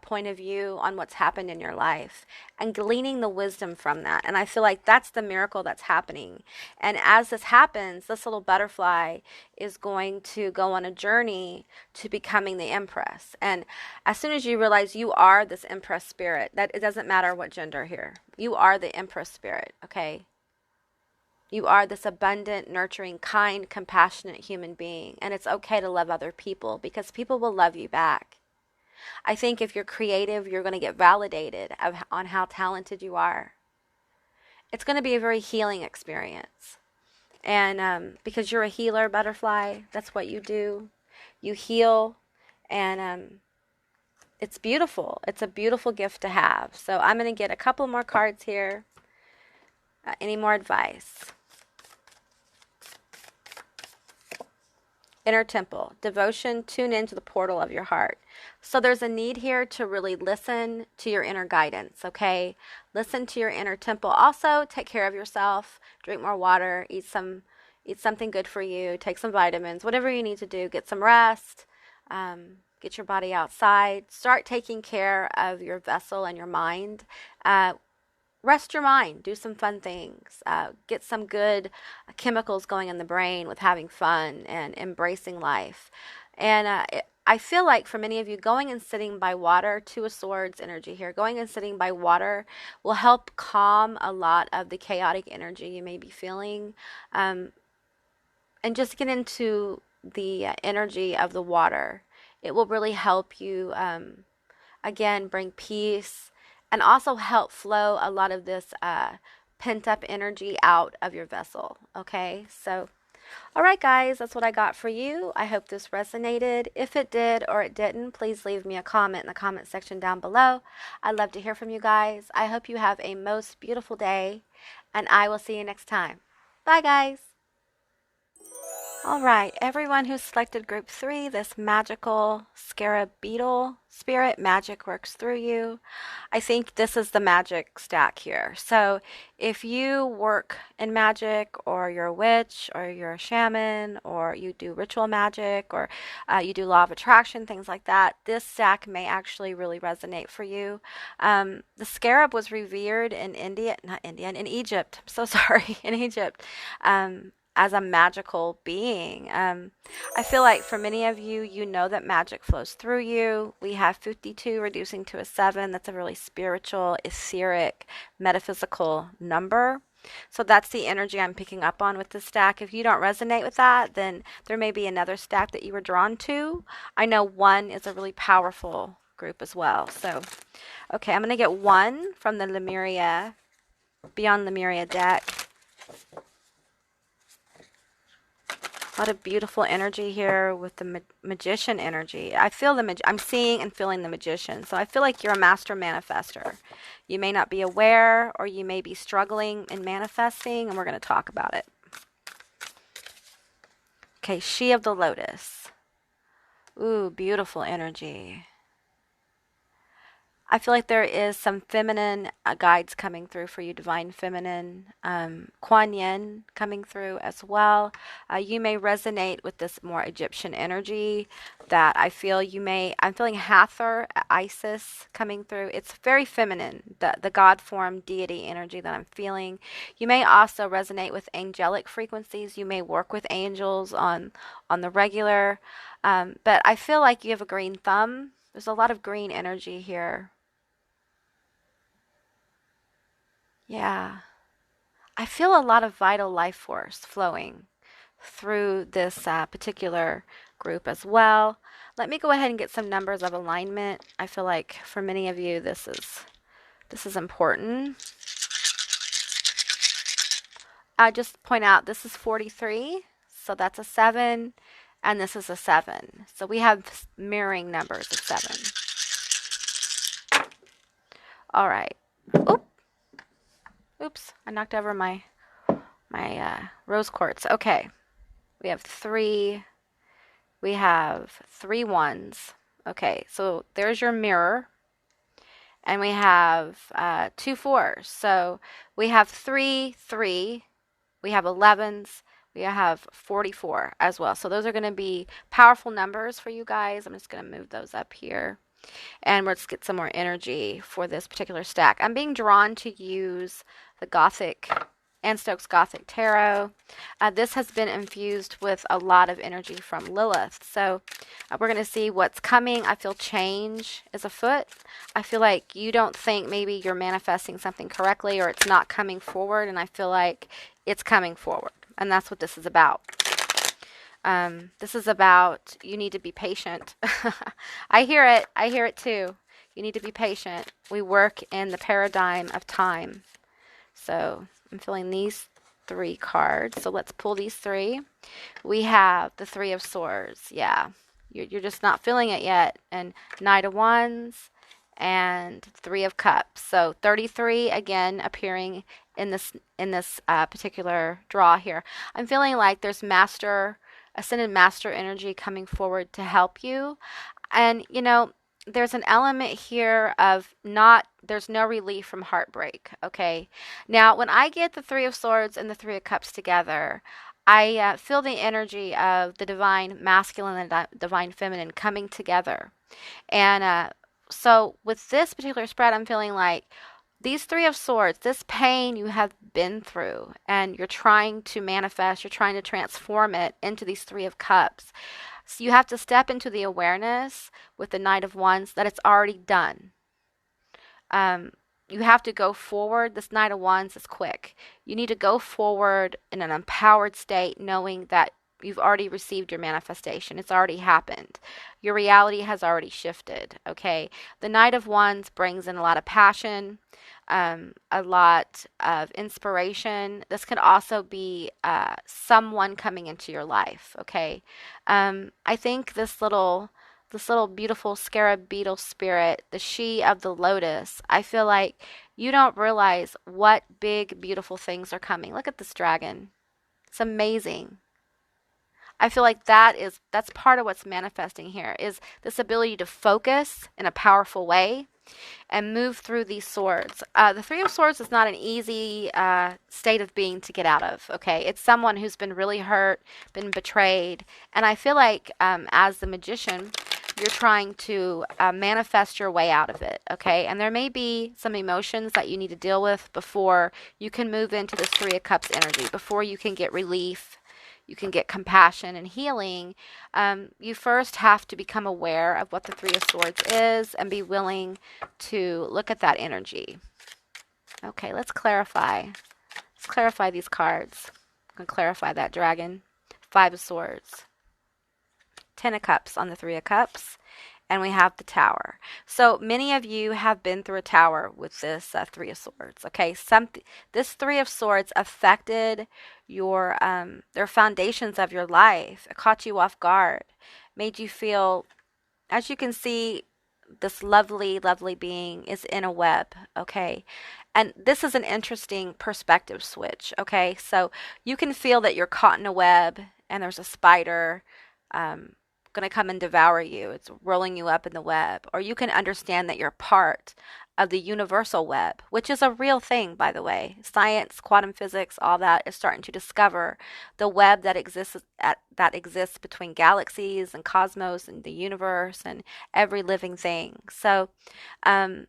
point of view on what's happened in your life and gleaning the wisdom from that. And I feel like that's the miracle that's happening. And as this happens, this little butterfly is going to go on a journey to becoming the empress. And as soon as you realize you are this empress spirit, that it doesn't matter what gender here, you are the empress spirit, okay? You are this abundant, nurturing, kind, compassionate human being. And it's okay to love other people because people will love you back. I think if you're creative, you're going to get validated on how talented you are. It's going to be a very healing experience. And because you're a healer, butterfly, that's what you do. You heal, and it's beautiful. It's a beautiful gift to have. So I'm going to get a couple more cards here. Any more advice? Inner temple, devotion, tune into the portal of your heart. So there's a need here to really listen to your inner guidance, okay? Listen to your inner temple. Also, take care of yourself. Drink more water, eat something good for you, take some vitamins, whatever you need to do. Get some rest, get your body outside. Start taking care of your vessel and your mind. Rest your mind, do some fun things, get some good chemicals going in the brain with having fun and embracing life. And I feel like for many of you, going and sitting by water, Two of Swords energy here, going and sitting by water will help calm a lot of the chaotic energy you may be feeling, and just get into the energy of the water. It will really help you, again, bring peace and also help flow a lot of this pent-up energy out of your vessel, okay? So, all right, guys, that's what I got for you. I hope this resonated. If it did or it didn't, please leave me a comment in the comment section down below. I'd love to hear from you guys. I hope you have a most beautiful day, and I will see you next time. Bye, guys. All right, everyone who selected group 3, this magical scarab beetle spirit, magic works through you. I think this is the magic stack here. So if you work in magic, or you're a witch, or you're a shaman, or you do ritual magic, or you do law of attraction, things like that, this stack may actually really resonate for you. The scarab was revered in in Egypt. I'm so sorry, in Egypt. As a magical being. I feel like for many of you, you know that magic flows through you. We have 52 reducing to a 7. That's a really spiritual, etheric, metaphysical number. So that's the energy I'm picking up on with this stack. If you don't resonate with that, then there may be another stack that you were drawn to. I know 1 is a really powerful group as well. So, okay, I'm going to get 1 from the Lemuria, Beyond Lemuria deck. A lot of beautiful energy here with the magician energy. I feel I'm seeing and feeling the magician. So I feel like you're a master manifester. You may not be aware, or you may be struggling in manifesting, and we're going to talk about it. Okay, She of the Lotus. Ooh, beautiful energy. I feel like there is some feminine guides coming through for you, divine feminine, Kuan Yin coming through as well. You may resonate with this more Egyptian energy that I feel I'm feeling Hathor, Isis coming through. It's very feminine, the God form deity energy that I'm feeling. You may also resonate with angelic frequencies. You may work with angels on the regular, but I feel like you have a green thumb. There's a lot of green energy here. Yeah. I feel a lot of vital life force flowing through this particular group as well. Let me go ahead and get some numbers of alignment. I feel like for many of you this is important. I just point out this is 43, so that's a 7, and this is a 7. So we have mirroring numbers of 7. All right. Oops, I knocked over my rose quartz. Okay, we have 3, We have 3 ones. Okay, so there's your mirror. And we have 2 fours. So we have 3, 3. We have 11s. We have 44 as well. So those are going to be powerful numbers for you guys. I'm just going to move those up here. And let's get some more energy for this particular stack. I'm being drawn to use the Gothic and Stokes Gothic Tarot. This has been infused with a lot of energy from Lilith. So we're going to see what's coming. I feel change is afoot. I feel like you don't think maybe you're manifesting something correctly or it's not coming forward. And I feel like it's coming forward. And that's what this is about. This is about you need to be patient. I hear it. I hear it too. You need to be patient. We work in the paradigm of time. So I'm feeling these 3 cards. So let's pull these 3. We have the 3 of Swords. Yeah, you're just not feeling it yet. And Knight of Wands and 3 of Cups. So 33 again appearing in this particular draw here. I'm feeling like there's ascended master energy coming forward to help you. And there's an element here of there's no relief from heartbreak. Okay. Now, when I get the 3 of Swords and the 3 of Cups together, I feel the energy of the divine masculine and the divine feminine coming together. And so with this particular spread, I'm feeling like these 3 of Swords, this pain you have been through, and you're trying to manifest, you're trying to transform it into these 3 of Cups. So you have to step into the awareness with the Knight of Wands that it's already done. You have to go forward. This Knight of Wands is quick. You need to go forward in an empowered state, knowing that you've already received your manifestation. It's already happened. Your reality has already shifted. Okay. The Knight of Wands brings in a lot of passion, a lot of inspiration. This could also be someone coming into your life. Okay. I think this little beautiful scarab beetle spirit, the she of the lotus, I feel like you don't realize what big, beautiful things are coming. Look at this dragon. It's amazing. I feel like that's part of what's manifesting here is this ability to focus in a powerful way and move through these swords. The 3 of Swords is not an easy state of being to get out of, okay? It's someone who's been really hurt, been betrayed, and I feel like as the magician, you're trying to manifest your way out of it, okay? And there may be some emotions that you need to deal with before you can move into this 3 of Cups energy, before you can get relief, you can get compassion and healing. You first have to become aware of what the 3 of Swords is and be willing to look at that energy. Okay, let's clarify. Let's clarify these cards. I'm going to clarify that dragon. 5 of Swords. 10 of Cups on the 3 of Cups. And we have the Tower. So many of you have been through a tower with this 3 of Swords. Okay, this 3 of Swords affected your their foundations of your life. It caught you off guard, made you feel, as you can see, this lovely, lovely being is in a web. Okay, and this is an interesting perspective switch. Okay, so you can feel that you're caught in a web, and there's a spider. Going to come and devour you. It's rolling you up in the web. Or you can understand that you're part of the universal web, which is a real thing, by the way. Science, quantum physics, all that is starting to discover the web that exists between galaxies and cosmos and the universe and every living thing. So, and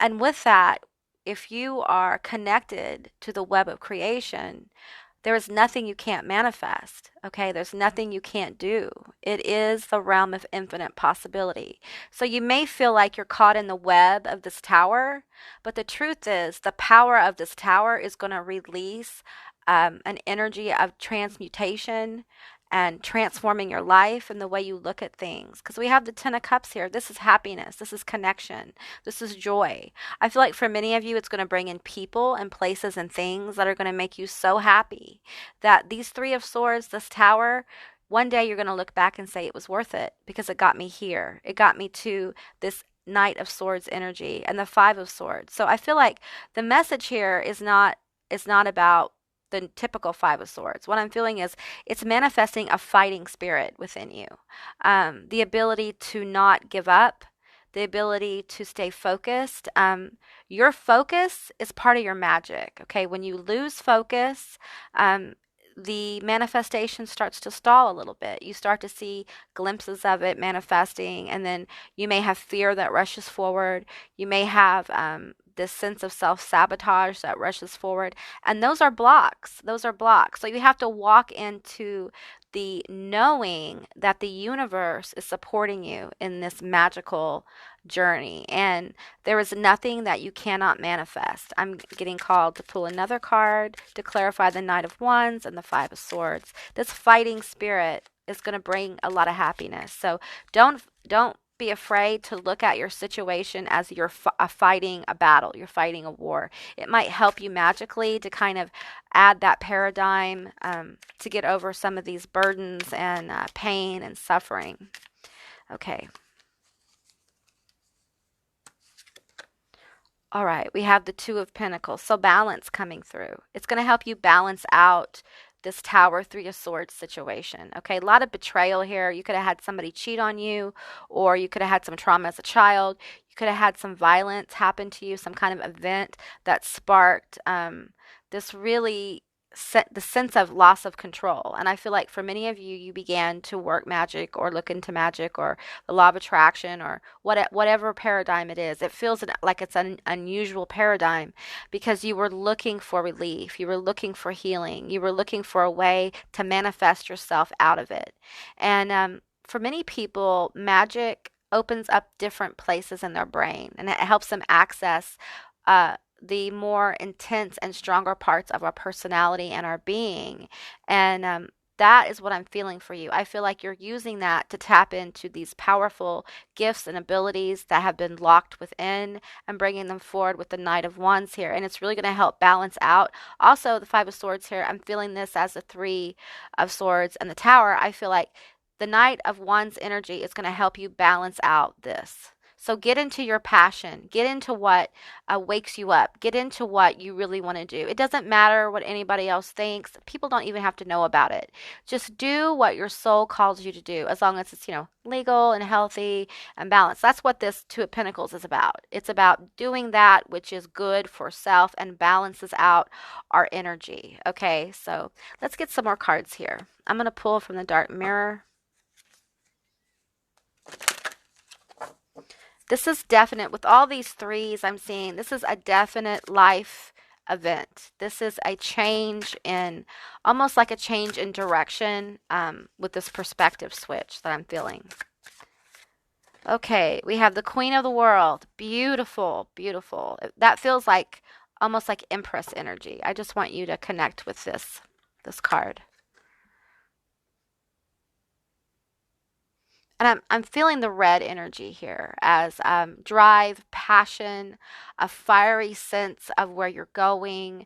with that, if you are connected to the web of creation, there is nothing you can't manifest, okay? There's nothing you can't do. It is the realm of infinite possibility. So you may feel like you're caught in the web of this tower, but the truth is the power of this tower is going to release an energy of transmutation and transforming your life and the way you look at things. Because we have the 10 of Cups here. This is happiness. This is connection. This is joy. I feel like for many of you, it's going to bring in people and places and things that are going to make you so happy that these 3 of Swords, this tower, one day you're going to look back and say it was worth it because it got me here. It got me to this Knight of Swords energy and the 5 of Swords. So I feel like the message here is not about the typical Five of Swords. What I'm feeling is it's manifesting a fighting spirit within you, the ability to not give up, the ability to stay focused. Your focus is part of your magic. Okay, when you lose focus, the manifestation starts to stall a little bit. You start to see glimpses of it manifesting, and then you may have fear that rushes forward. You may have this sense of self sabotage that rushes forward, and those are blocks. Those are blocks. So you have to walk into the knowing that the universe is supporting you in this magical journey, and there is nothing that you cannot manifest. I'm getting called to pull another card to clarify the Knight of Wands and the Five of Swords. This fighting spirit is going to bring a lot of happiness. So don't be afraid to look at your situation as you're fighting a battle, you're fighting a war. It might help you magically to kind of add that paradigm to get over some of these burdens and pain and suffering. Okay. All right, we have the Two of Pentacles. So balance coming through. It's going to help you balance out this Tower, Three of Swords situation. Okay, a lot of betrayal here. You could have had somebody cheat on you, or you could have had some trauma as a child. You could have had some violence happen to you, some kind of event that sparked this really the sense of loss of control. And I feel like for many of you, you began to work magic or look into magic or the law of attraction or whatever paradigm it is. It feels like it's an unusual paradigm because you were looking for relief. You were looking for healing. You were looking for a way to manifest yourself out of it. And for many people, magic opens up different places in their brain, and it helps them access the more intense and stronger parts of our personality and our being. And that is what I'm feeling for you. I feel like you're using that to tap into these powerful gifts and abilities that have been locked within and bringing them forward with the Knight of Wands here. And it's really going to help balance out. Also, the Five of Swords here, I'm feeling this as the Three of Swords and the Tower. I feel like the Knight of Wands energy is going to help you balance out this. So get into your passion. Get into what wakes you up. Get into what you really want to do. It doesn't matter what anybody else thinks. People don't even have to know about it. Just do what your soul calls you to do, as long as it's, legal and healthy and balanced. That's what this Two of Pentacles is about. It's about doing that which is good for self and balances out our energy. Okay, so let's get some more cards here. I'm going to pull from the Dark Mirror. This is definite. With all these threes I'm seeing, this is a definite life event. This is a change in, almost like a change in direction with this perspective switch that I'm feeling. Okay, we have the Queen of the World. Beautiful, beautiful. That feels like almost like Empress energy. I just want you to connect with this card. And I'm feeling the red energy here as drive, passion, a fiery sense of where you're going,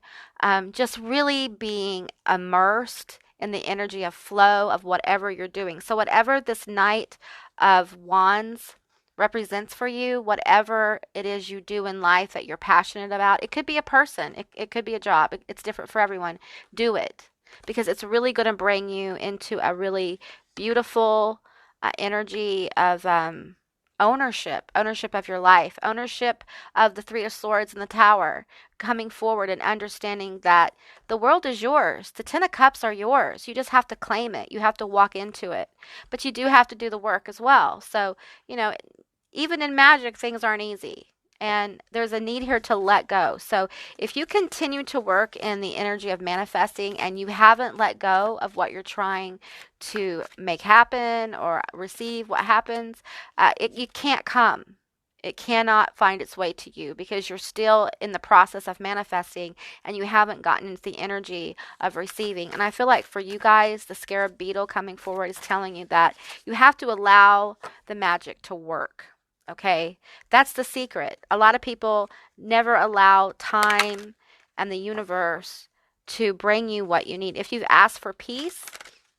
just really being immersed in the energy of flow of whatever you're doing. So whatever this Knight of Wands represents for you, whatever it is you do in life that you're passionate about, it could be a person, it could be a job, it's different for everyone. Do it, because it's really going to bring you into a really beautiful energy of ownership of your life, ownership of the Three of Swords and the Tower, coming forward and understanding that the world is yours. The Ten of Cups are yours. You just have to claim it. You have to walk into it. But you do have to do the work as well. So, even in magic, things aren't easy. And there's a need here to let go. So if you continue to work in the energy of manifesting and you haven't let go of what you're trying to make happen or receive what happens, you can't come. It cannot find its way to you because you're still in the process of manifesting and you haven't gotten into the energy of receiving. And I feel like for you guys, the Scarab Beetle coming forward is telling you that you have to allow the magic to work. Okay, that's the secret. A lot of people never allow time and the universe to bring you what you need. If you've asked for peace,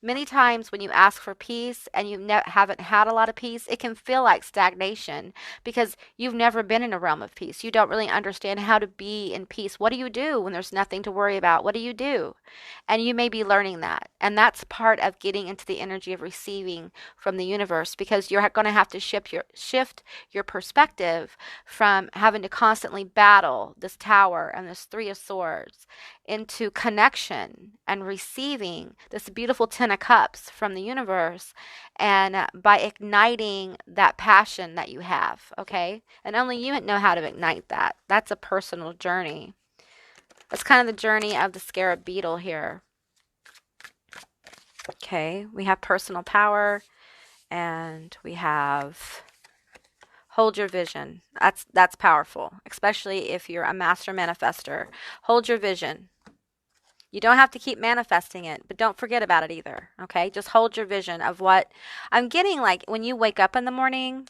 Many times when you ask for peace and you haven't had a lot of peace, it can feel like stagnation because you've never been in a realm of peace. You don't really understand how to be in peace. What do you do when there's nothing to worry about? What do you do? And you may be learning that. And that's part of getting into the energy of receiving from the universe, because you're going to have to shift your perspective from having to constantly battle this Tower and this Three of Swords into connection and receiving this beautiful Ten of Cups from the universe, and by igniting that passion that you have, okay? And only you know how to ignite that. That's a personal journey. It's kind of the journey of the scarab beetle here. Okay, we have personal power, and we have hold your vision. That's powerful, especially if you're a master manifester. Hold your vision. You don't have to keep manifesting it, but don't forget about it either, okay? Just hold your vision of what I'm getting. Like when you wake up in the morning,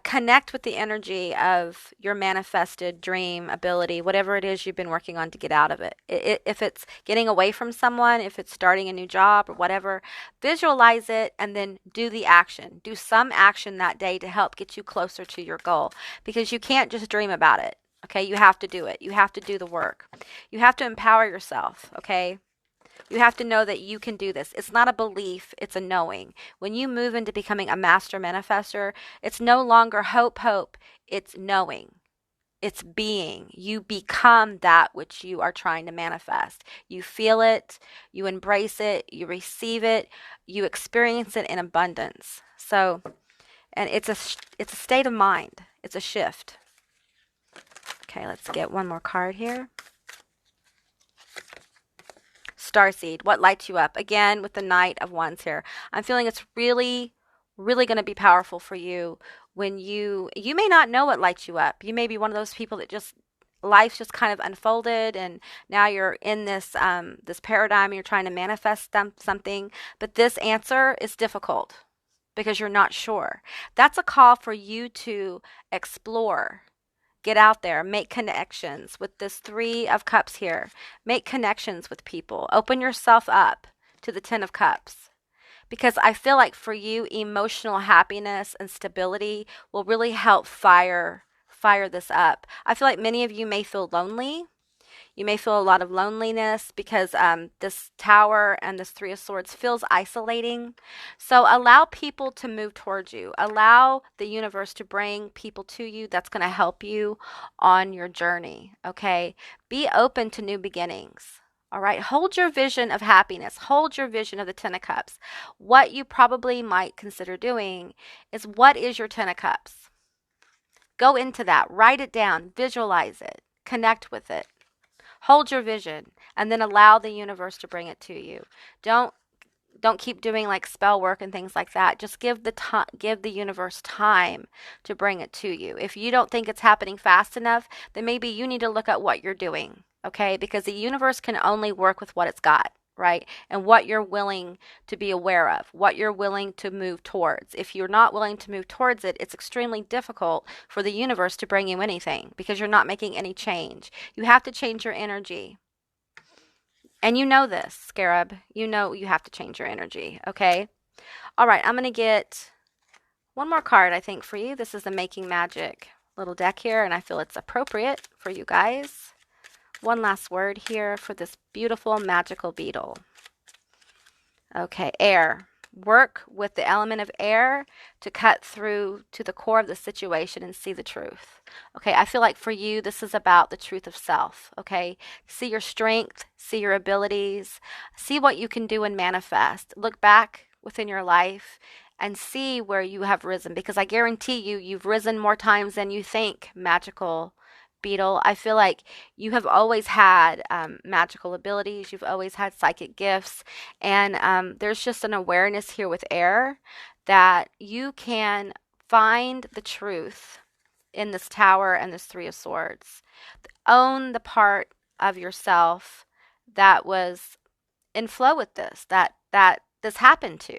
connect with the energy of your manifested dream ability, whatever it is you've been working on to get out of it. If it's getting away from someone, if it's starting a new job or whatever, visualize it and then do the action. Do some action that day to help get you closer to your goal, because you can't just dream about it. Okay, you have to do it. You have to do the work. You have to empower yourself, okay? You have to know that you can do this. It's not a belief, it's a knowing. When you move into becoming a master manifester, it's no longer hope, it's knowing. It's being. You become that which you are trying to manifest. You feel it, you embrace it, you receive it, you experience it in abundance. So, and it's a state of mind. It's a shift. Okay, let's get one more card here. Starseed, what lights you up? Again, with the Knight of Wands here. I'm feeling it's really, really going to be powerful for you when you may not know what lights you up. You may be one of those people that just, life's just kind of unfolded, and now you're in this this paradigm, you're trying to manifest something, but this answer is difficult because you're not sure. That's a call for you to explore. Get out there, make connections with this Three of Cups here. Make connections with people. Open yourself up to the Ten of Cups. Because I feel like for you, emotional happiness and stability will really help fire this up. I feel like many of you may feel lonely. You may feel a lot of loneliness because this Tower and this Three of Swords feels isolating. So allow people to move towards you. Allow the universe to bring people to you that's going to help you on your journey, okay? Be open to new beginnings. All right, hold your vision of happiness. Hold your vision of the Ten of Cups. What you probably might consider doing is, what is your Ten of Cups? Go into that. Write it down. Visualize it. Connect with it. Hold your vision and then allow the universe to bring it to you. Don't keep doing like spell work and things like that. Just give the universe time to bring it to you. If you don't think it's happening fast enough, then maybe you need to look at what you're doing, okay? Because the universe can only work with what it's got, right? And what you're willing to be aware of, what you're willing to move towards. If you're not willing to move towards it, it's extremely difficult for the universe to bring you anything because you're not making any change. You have to change your energy. And you know this, Scarab. You know you have to change your energy, okay? All right, I'm going to get one more card, I think, for you. This is the Making Magic little deck here, and I feel it's appropriate for you guys. One last word here for this beautiful magical beetle. Okay, air. Work with the element of air to cut through to the core of the situation and see the truth. Okay, I feel like for you, this is about the truth of self. Okay, see your strength, see your abilities, see what you can do and manifest. Look back within your life and see where you have risen, because I guarantee you, you've risen more times than you think, magical Beetle. I feel like you have always had magical abilities. You've always had psychic gifts. And there's just an awareness here with air that you can find the truth in this Tower and this Three of Swords. Own the part of yourself that was in flow with this, that this happened to.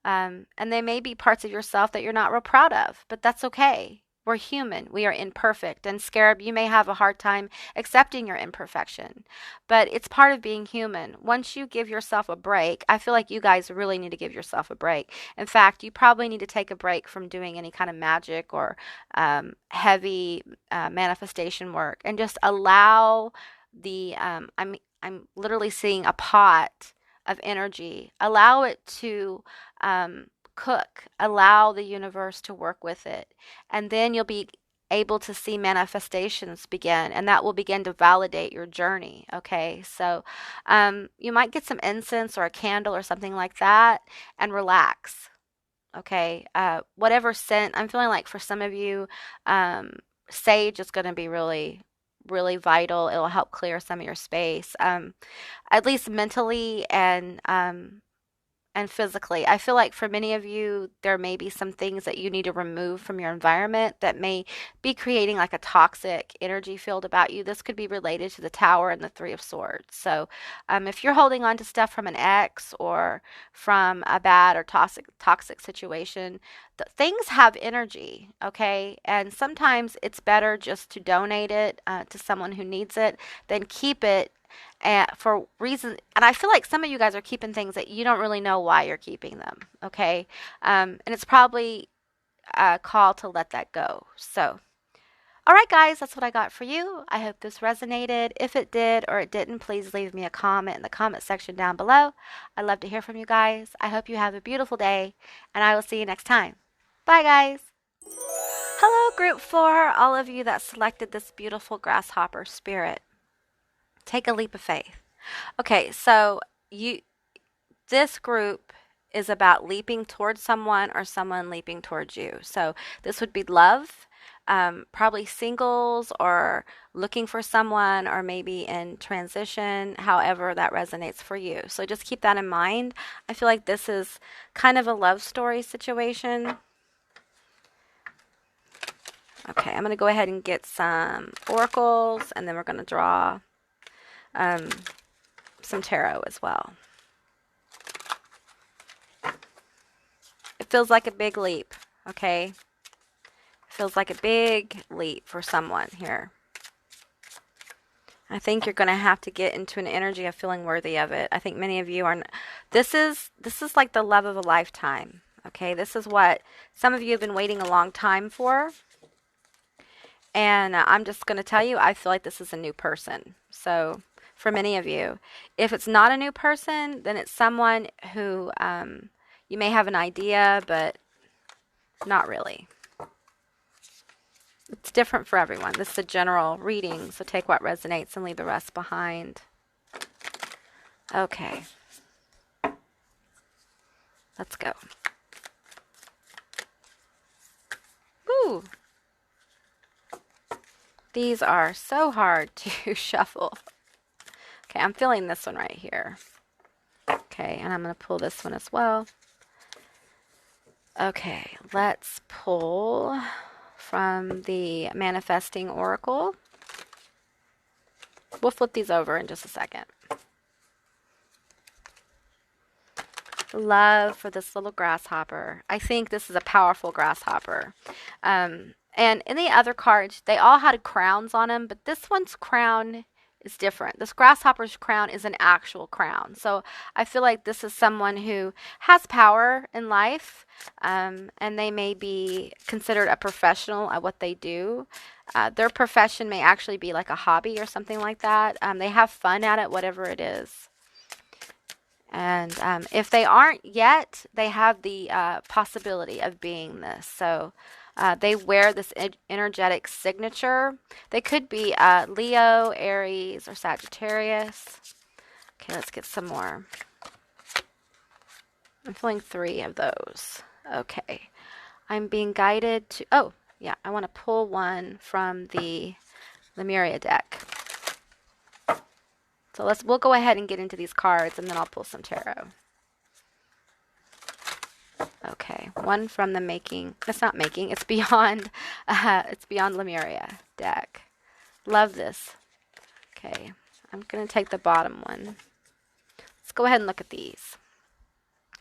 And there may be parts of yourself that you're not real proud of, but that's okay. We're human. We are imperfect. And Scarab, you may have a hard time accepting your imperfection, but it's part of being human. Once you give yourself a break, I feel like you guys really need to give yourself a break. In fact, you probably need to take a break from doing any kind of magic or heavy manifestation work and just allow I'm literally seeing a pot of energy. Allow it to cook. Allow the universe to work with it. And then you'll be able to see manifestations begin, and that will begin to validate your journey. Okay, so you might get some incense or a candle or something like that and relax. Okay, whatever scent, I'm feeling like for some of you, sage is going to be really, really vital. It'll help clear some of your space, at least mentally and physically. I feel like for many of you, there may be some things that you need to remove from your environment that may be creating like a toxic energy field about you. This could be related to the Tower and the Three of Swords. So, if you're holding on to stuff from an ex or from a bad or toxic situation, things have energy, okay? And sometimes it's better just to donate it to someone who needs it than keep it for reasons. And I feel like some of you guys are keeping things that you don't really know why you're keeping them, okay? And it's probably a call to let that go. So, all right, guys, that's what I got for you. I hope this resonated. If it did or it didn't, please leave me a comment in the comment section down below. I'd love to hear from you guys. I hope you have a beautiful day, and I will see you next time. Bye, guys. Hello, group 4, all of you that selected this beautiful Grasshopper Spirit. Take a leap of faith. Okay, so this group is about leaping towards someone or someone leaping towards you. So this would be love, probably singles or looking for someone or maybe in transition, however that resonates for you. So just keep that in mind. I feel like this is kind of a love story situation. Okay, I'm going to go ahead and get some oracles, and then we're going to draw some tarot as well. It feels like a big leap, okay? It feels like a big leap for someone here. I think you're going to have to get into an energy of feeling worthy of it. I think many of you are. This is like the love of a lifetime, okay? This is what some of you have been waiting a long time for. And I'm just going to tell you, I feel like this is a new person. So for many of you, if it's not a new person, then it's someone who you may have an idea, but not really. It's different for everyone. This is a general reading, so take what resonates and leave the rest behind. Okay. Let's go. Woo! These are so hard to shuffle. Okay, I'm feeling this one right here. Okay, and I'm going to pull this one as well. Okay, let's pull from the Manifesting Oracle. We'll flip these over in just a second. Love for this little grasshopper. I think this is a powerful grasshopper. And in the other cards, they all had crowns on them, but this one's crown is different. This grasshopper's crown is an actual crown. So I feel like this is someone who has power in life, and they may be considered a professional at what they do. Their profession may actually be like a hobby or something like that. They have fun at it, whatever it is. And if they aren't yet, they have the possibility of being this. So they wear this energetic signature. They could be Leo, Aries, or Sagittarius. Okay, let's get some more. I'm feeling 3 of those. Okay. I'm being guided to... Oh, yeah. I want to pull one from the Lemuria deck. So we'll go ahead and get into these cards, and then I'll pull some tarot. Okay, one from the it's beyond Lemuria deck. Love this. Okay, I'm going to take the bottom one. Let's go ahead and look at these.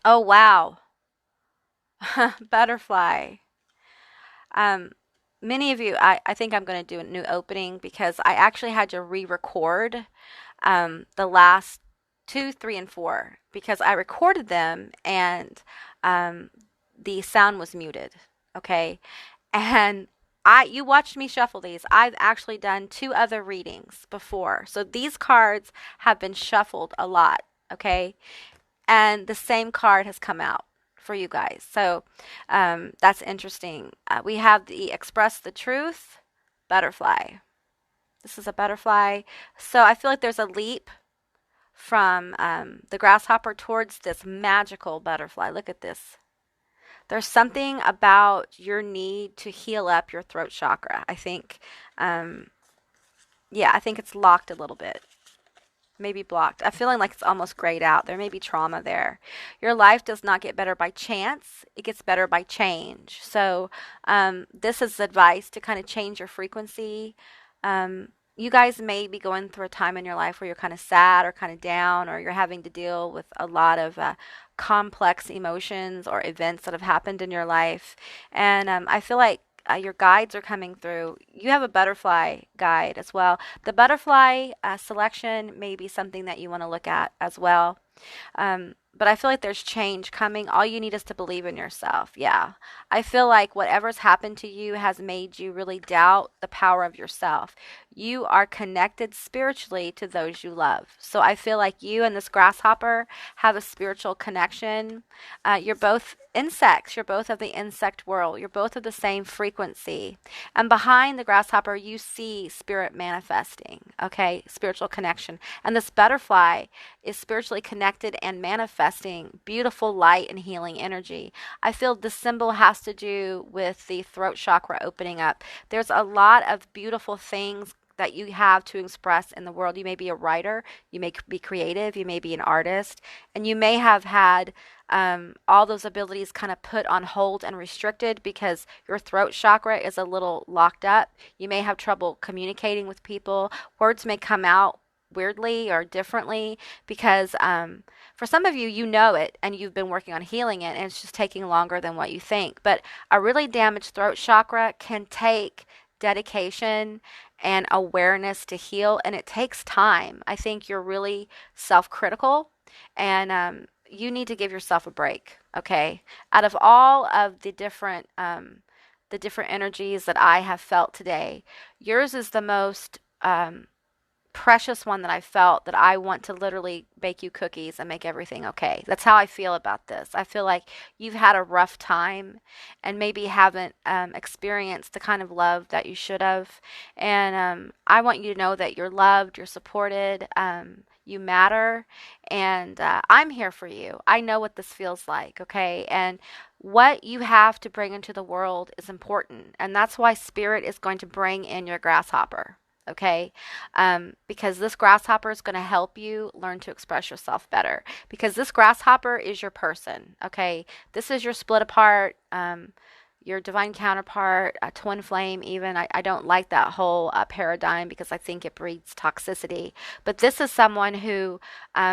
Oh, wow. Butterfly. many of you, I think I'm going to do a new opening because I actually had to re-record the last two, three, and four because I recorded them and um, the sound was muted. Okay. And you watched me shuffle these. I've actually done two other readings before. So these cards have been shuffled a lot. Okay. And the same card has come out for you guys. So that's interesting. We have the Express the Truth butterfly. This is a butterfly. So I feel like there's a leap from the grasshopper towards this magical butterfly. Look at this. There's something about your need to heal up your throat chakra. I think, yeah, I think it's locked a little bit. Maybe blocked. I'm feeling like it's almost grayed out. There may be trauma there. Your life does not get better by chance. It gets better by change. So this is advice to kind of change your frequency. You guys may be going through a time in your life where you're kind of sad or kind of down, or you're having to deal with a lot of complex emotions or events that have happened in your life. And I feel like your guides are coming through. You have a butterfly guide as well. The butterfly selection may be something that you want to look at as well. But I feel like there's change coming. All you need is to believe in yourself. Yeah. I feel like whatever's happened to you has made you really doubt the power of yourself. You are connected spiritually to those you love. So I feel like you and this grasshopper have a spiritual connection. You're both insects. You're both of the insect world. You're both of the same frequency. And behind the grasshopper, you see spirit manifesting, okay? Spiritual connection. And this butterfly is spiritually connected and manifesting beautiful light and healing energy. I feel this symbol has to do with the throat chakra opening up. There's a lot of beautiful things that you have to express in the world. You may be a writer, you may be creative, you may be an artist, and you may have had all those abilities kind of put on hold and restricted because your throat chakra is a little locked up. You may have trouble communicating with people. Words may come out weirdly or differently because for some of you, you know it and you've been working on healing it and it's just taking longer than what you think. But a really damaged throat chakra can take dedication and awareness to heal, and it takes time. I think you're really self-critical, and you need to give yourself a break. Okay, out of all of the different energies that I have felt today, yours is the most precious one that I felt, that I want to literally bake you cookies and make everything okay. That's how I feel about this. I feel like you've had a rough time and maybe haven't experienced the kind of love that you should have. And I want you to know that you're loved, you're supported, you matter, and I'm here for you. I know what this feels like, okay? And what you have to bring into the world is important. And that's why Spirit is going to bring in your grasshopper. Okay, because this grasshopper is going to help you learn to express yourself better. Because this grasshopper is your person. Okay, this is your split apart, your divine counterpart, a twin flame. Even I don't like that whole paradigm because I think it breeds toxicity. But this is someone who,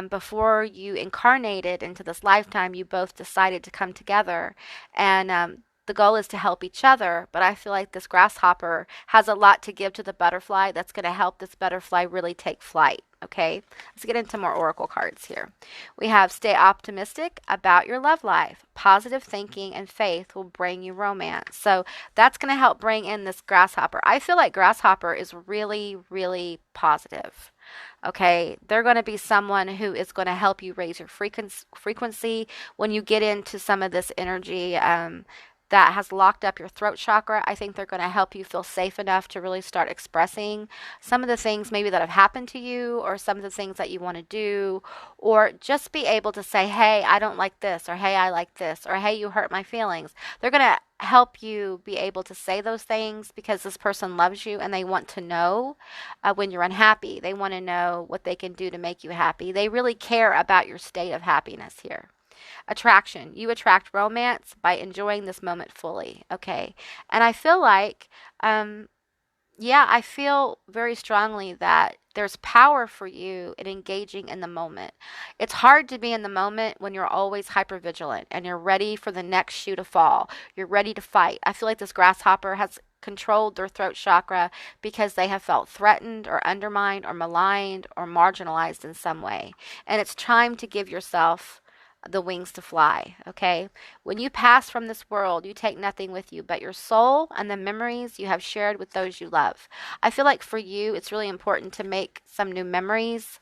before you incarnated into this lifetime, you both decided to come together and. The goal is to help each other, but I feel like this grasshopper has a lot to give to the butterfly that's going to help this butterfly really take flight. Okay, let's get into more oracle cards here. We have stay optimistic about your love life. Positive thinking and faith will bring you romance. So that's going to help bring in this grasshopper. I feel like grasshopper is really, really positive. Okay, they're going to be someone who is going to help you raise your frequency when you get into some of this energy. That has locked up your throat chakra. I think they're going to help you feel safe enough to really start expressing some of the things maybe that have happened to you, or some of the things that you want to do, or just be able to say, hey, I don't like this, or hey, I like this, or hey, you hurt my feelings. They're going to help you be able to say those things because this person loves you and they want to know when you're unhappy. They want to know what they can do to make you happy. They really care about your state of happiness here. Attraction. You attract romance by enjoying this moment fully. Okay. And I feel like, yeah, I feel very strongly that there's power for you in engaging in the moment. It's hard to be in the moment when you're always hypervigilant and you're ready for the next shoe to fall. You're ready to fight. I feel like this grasshopper has controlled their throat chakra because they have felt threatened or undermined or maligned or marginalized in some way. And it's time to give yourself the wings to fly, okay? When you pass from this world, you take nothing with you but your soul and the memories you have shared with those you love. I feel like for you, it's really important to make some new memories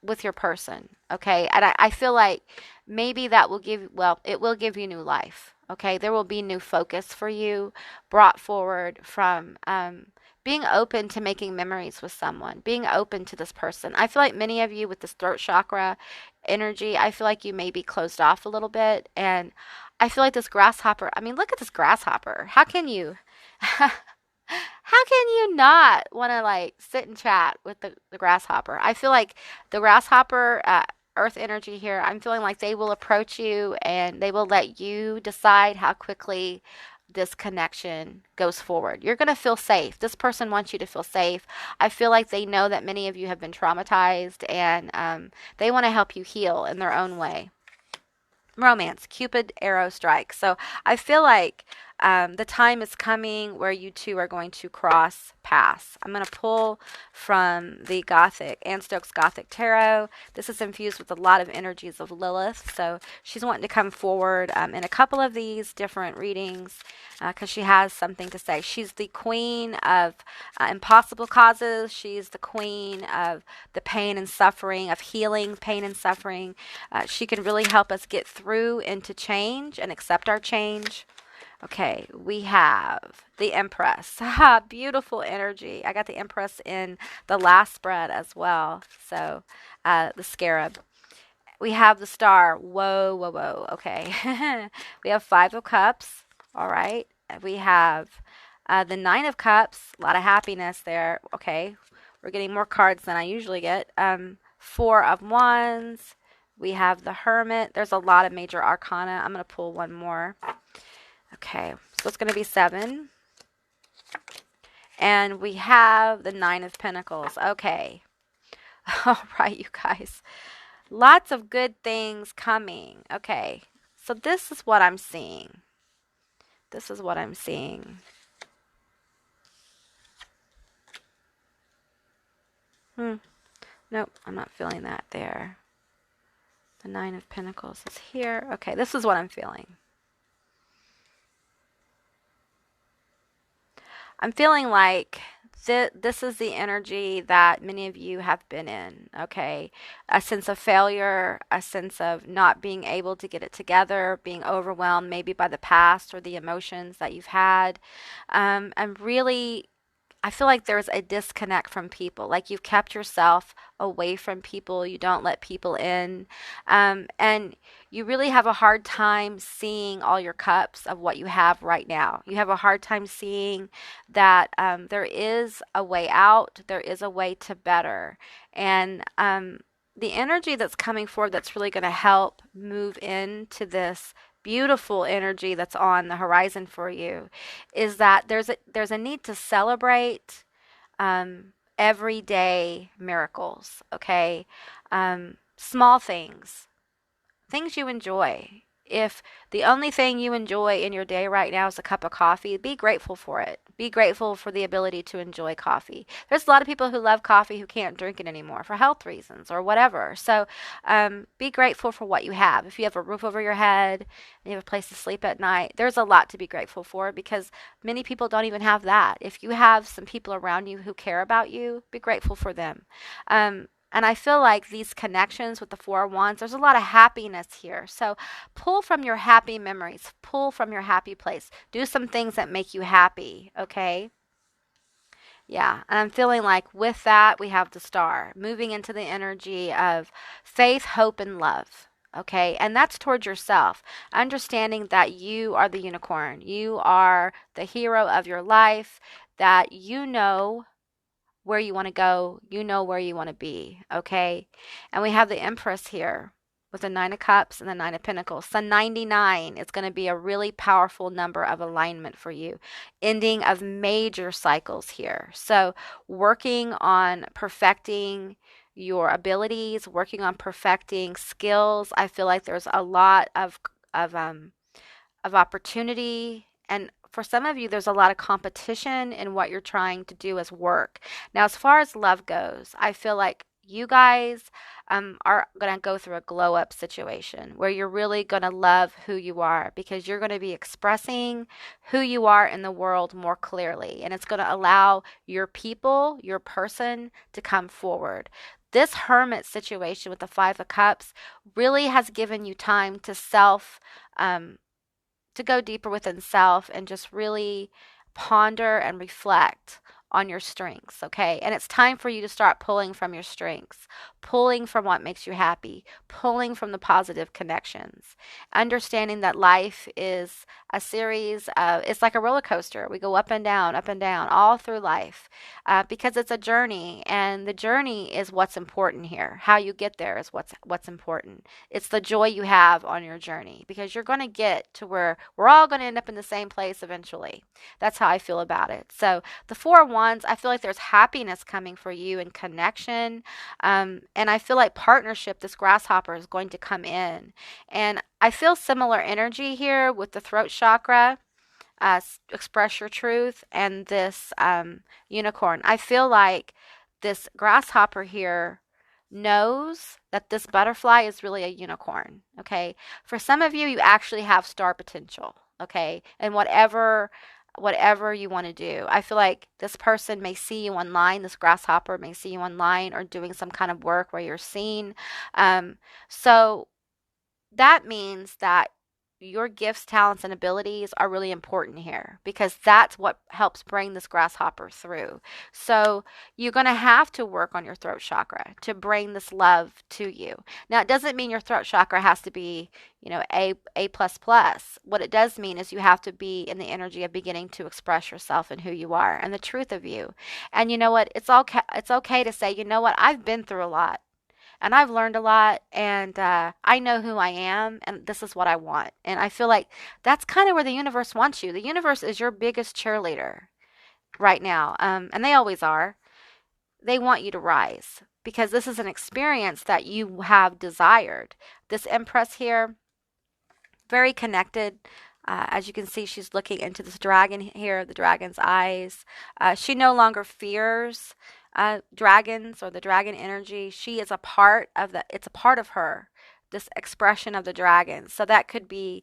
with your person, okay? And I feel like maybe that will give, well, it will give you new life, okay? There will be new focus for you brought forward from being open to making memories with someone, being open to this person. I feel like many of you with this throat chakra energy, I feel like you may be closed off a little bit. And I feel like this grasshopper, I mean, look at this grasshopper. How can you? How can you not want to like sit and chat with the grasshopper? I feel like the grasshopper earth energy here, I'm feeling like they will approach you and they will let you decide how quickly this connection goes forward. You're going to feel safe. This person wants you to feel safe. I feel like they know that many of you have been traumatized and they want to help you heal in their own way. Romance, Cupid arrow strike. So I feel like the time is coming where you two are going to cross paths. I'm going to pull from the Gothic, Anne Stokes Gothic Tarot. This is infused with a lot of energies of Lilith. So she's wanting to come forward in a couple of these different readings because she has something to say. She's the queen of impossible causes. She's the queen of the pain and suffering, of healing pain and suffering. She can really help us get through into change and accept our change. Okay, we have the Empress. Beautiful energy. I got the Empress in the last spread as well. So the Scarab. We have the Star. Whoa, whoa, whoa. Okay. We have Five of Cups. All right. We have the Nine of Cups. A lot of happiness there. Okay. We're getting more cards than I usually get. Four of Wands. We have the Hermit. There's a lot of major arcana. I'm going to pull one more. Okay, so it's going to be 7. And we have the 9 of Pentacles. Okay. All right, you guys. Lots of good things coming. Okay, so this is what I'm seeing. This is what I'm seeing. Nope, I'm not feeling that there. The 9 of Pentacles is here. Okay, this is what I'm feeling. I'm feeling like this is the energy that many of you have been in, okay? A sense of failure, a sense of not being able to get it together, being overwhelmed maybe by the past or the emotions that you've had. And really, I feel like there's a disconnect from people. Like you've kept yourself away from people. You don't let people in. And you really have a hard time seeing all your cups of what you have right now. You have a hard time seeing that there is a way out. There is a way to better. And the energy that's coming forward that's really going to help move into this beautiful energy that's on the horizon for you is that there's a need to celebrate everyday miracles, okay? Small things you enjoy. If the only thing you enjoy in your day right now is a cup of coffee, be grateful for it. Be grateful for the ability to enjoy coffee. There's a lot of people who love coffee who can't drink it anymore for health reasons or whatever. So be grateful for what you have. If you have a roof over your head and you have a place to sleep at night, there's a lot to be grateful for because many people don't even have that. If you have some people around you who care about you, be grateful for them. And I feel like these connections with the Four of Wands, there's a lot of happiness here. So pull from your happy memories. Pull from your happy place. Do some things that make you happy, okay? Yeah, and I'm feeling like with that, we have the Star. Moving into the energy of faith, hope, and love. Okay, and that's towards yourself. Understanding that you are the unicorn. You are the hero of your life, that you know where you want to go, you know where you want to be, okay? And we have the Empress here with the 9 of Cups and the 9 of Pentacles. So 99 is going to be a really powerful number of alignment for you. Ending of major cycles here. So working on perfecting your abilities, working on perfecting skills. I feel like there's a lot of opportunity and for some of you, there's a lot of competition in what you're trying to do as work. Now, as far as love goes, I feel like you guys are going to go through a glow up situation where you're really going to love who you are because you're going to be expressing who you are in the world more clearly. And it's going to allow your people, your person to come forward. This hermit situation with the Five of Cups really has given you time to um, to go deeper within self and just really ponder and reflect on your strengths, okay? And it's time for you to start pulling from your strengths, pulling from what makes you happy, pulling from the positive connections, understanding that life is a series of, it's like a roller coaster. We go up and down, all through life because it's a journey, and the journey is what's important here. How you get there is what's important. It's the joy you have on your journey because you're going to get to where we're all going to end up in the same place eventually. That's how I feel about it. So the Four of Wands, I feel like there's happiness coming for you and connection. And I feel like partnership, this grasshopper is going to come in. And I feel similar energy here with the throat chakra, express your truth, and this unicorn. I feel like this grasshopper here knows that this butterfly is really a unicorn. Okay. For some of you, you actually have star potential. Okay. And whatever you want to do. I feel like this person may see you online, this grasshopper may see you online or doing some kind of work where you're seen. So that means that your gifts, talents, and abilities are really important here because that's what helps bring this grasshopper through. So you're going to have to work on your throat chakra to bring this love to you. Now, it doesn't mean your throat chakra has to be, A plus plus. What it does mean is you have to be in the energy of beginning to express yourself and who you are and the truth of you. And you know what? It's okay to say, you know what? I've been through a lot. And I've learned a lot, and I know who I am, and this is what I want. And I feel like that's kind of where the universe wants you. The universe is your biggest cheerleader right now, and they always are. They want you to rise because this is an experience that you have desired. This Empress here, very connected. As you can see, she's looking into this dragon here, the dragon's eyes. She no longer fears dragons or the dragon energy. She is a part of it's a part of her, this expression of the dragon. So that could be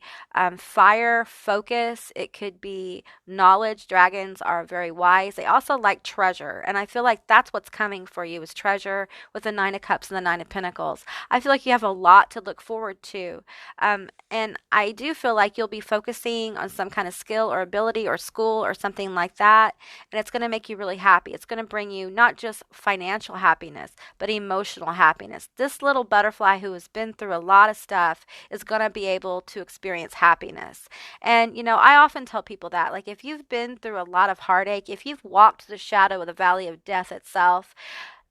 fire, focus. It could be knowledge. Dragons are very wise. They also like treasure. And I feel like that's what's coming for you is treasure with the Nine of Cups and the Nine of Pentacles. I feel like you have a lot to look forward to. And I do feel like you'll be focusing on some kind of skill or ability or school or something like that. And it's going to make you really happy. It's going to bring you not just financial happiness, but emotional happiness. This little butterfly who has been through a lot of stuff is going to be able to experience happiness. And, I often tell people that, like, if you've been through a lot of heartache, if you've walked the shadow of the valley of death itself,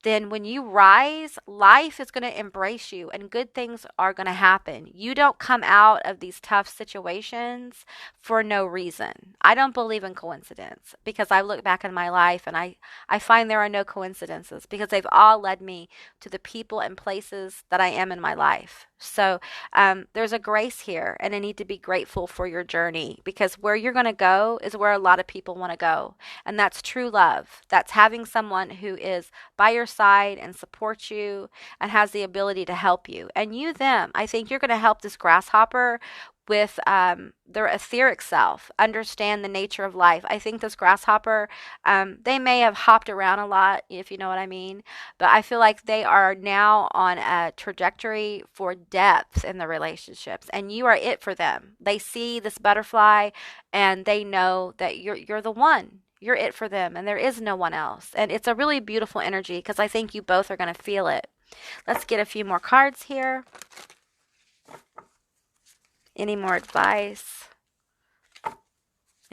then when you rise, life is going to embrace you and good things are going to happen. You don't come out of these tough situations for no reason. I don't believe in coincidence because I look back in my life and I find there are no coincidences because they've all led me to the people and places that I am in my life. So there's a grace here, and I need to be grateful for your journey because where you're going to go is where a lot of people want to go. And that's true love. That's having someone who is by your side and supports you and has the ability to help you. And you, them, I think you're going to help this grasshopper with their etheric self, understand the nature of life. I think this grasshopper, they may have hopped around a lot, if you know what I mean, but I feel like they are now on a trajectory for depth in the relationships, and you are it for them. They see this butterfly, and they know that you're the one. You're it for them, and there is no one else. And it's a really beautiful energy because I think you both are going to feel it. Let's get a few more cards here. Any more advice?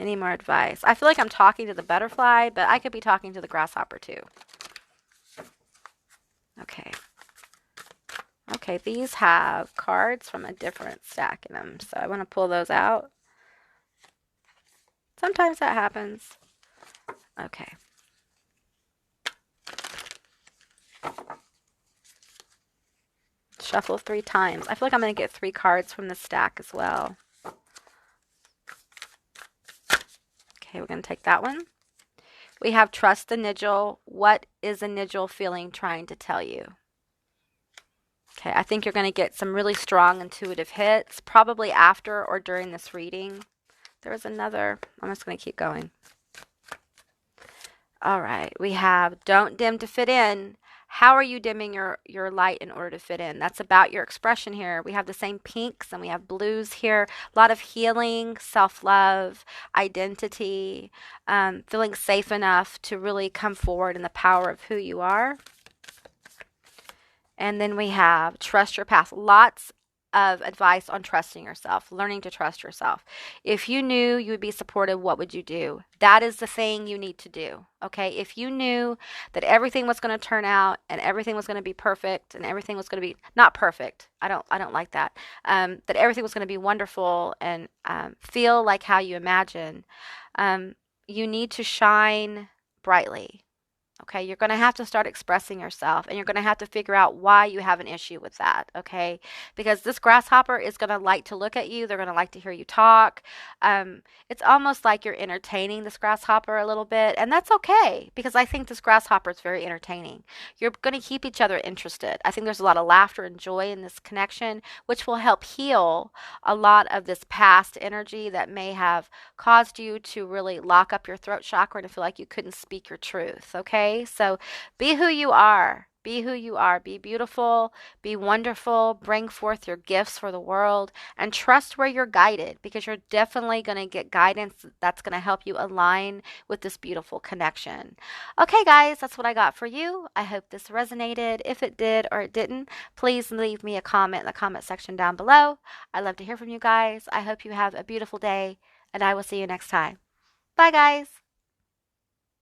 Any more advice? I feel like I'm talking to the butterfly, but I could be talking to the grasshopper too. Okay. Okay, these have cards from a different stack in them, so I want to pull those out. Sometimes that happens. Okay. Shuffle 3 times. I feel like I'm going to get 3 cards from the stack as well. Okay, we're going to take that one. We have trust the Nigel. What is a Nigel feeling trying to tell you? Okay, I think you're going to get some really strong intuitive hits, probably after or during this reading. There was another. I'm just going to keep going. All right, we have don't dim to fit in. How are you dimming your light in order to fit in? That's about your expression here. We have the same pinks and we have blues here. A lot of healing, self-love, identity, feeling safe enough to really come forward in the power of who you are. And then we have trust your path. Lots of advice on trusting yourself, learning to trust yourself. If you knew you would be supported, what would you do? That is the thing you need to do. Okay? If you knew that everything was going to turn out and everything was going to be perfect and everything was going to be not perfect. I don't like that. That everything was going to be wonderful and feel like how you imagine. You need to shine brightly. Okay, you're going to have to start expressing yourself and you're going to have to figure out why you have an issue with that. Okay, because this grasshopper is going to like to look at you. They're going to like to hear you talk. It's almost like you're entertaining this grasshopper a little bit, and that's okay because I think this grasshopper is very entertaining. You're going to keep each other interested. I think there's a lot of laughter and joy in this connection, which will help heal a lot of this past energy that may have caused you to really lock up your throat chakra and feel like you couldn't speak your truth. Okay. So be who you are. Be who you are. Be beautiful. Be wonderful. Bring forth your gifts for the world and trust where you're guided because you're definitely going to get guidance that's going to help you align with this beautiful connection. Okay, guys, that's what I got for you. I hope this resonated. If it did or it didn't, please leave me a comment in the comment section down below. I love to hear from you guys. I hope you have a beautiful day and I will see you next time. Bye, guys.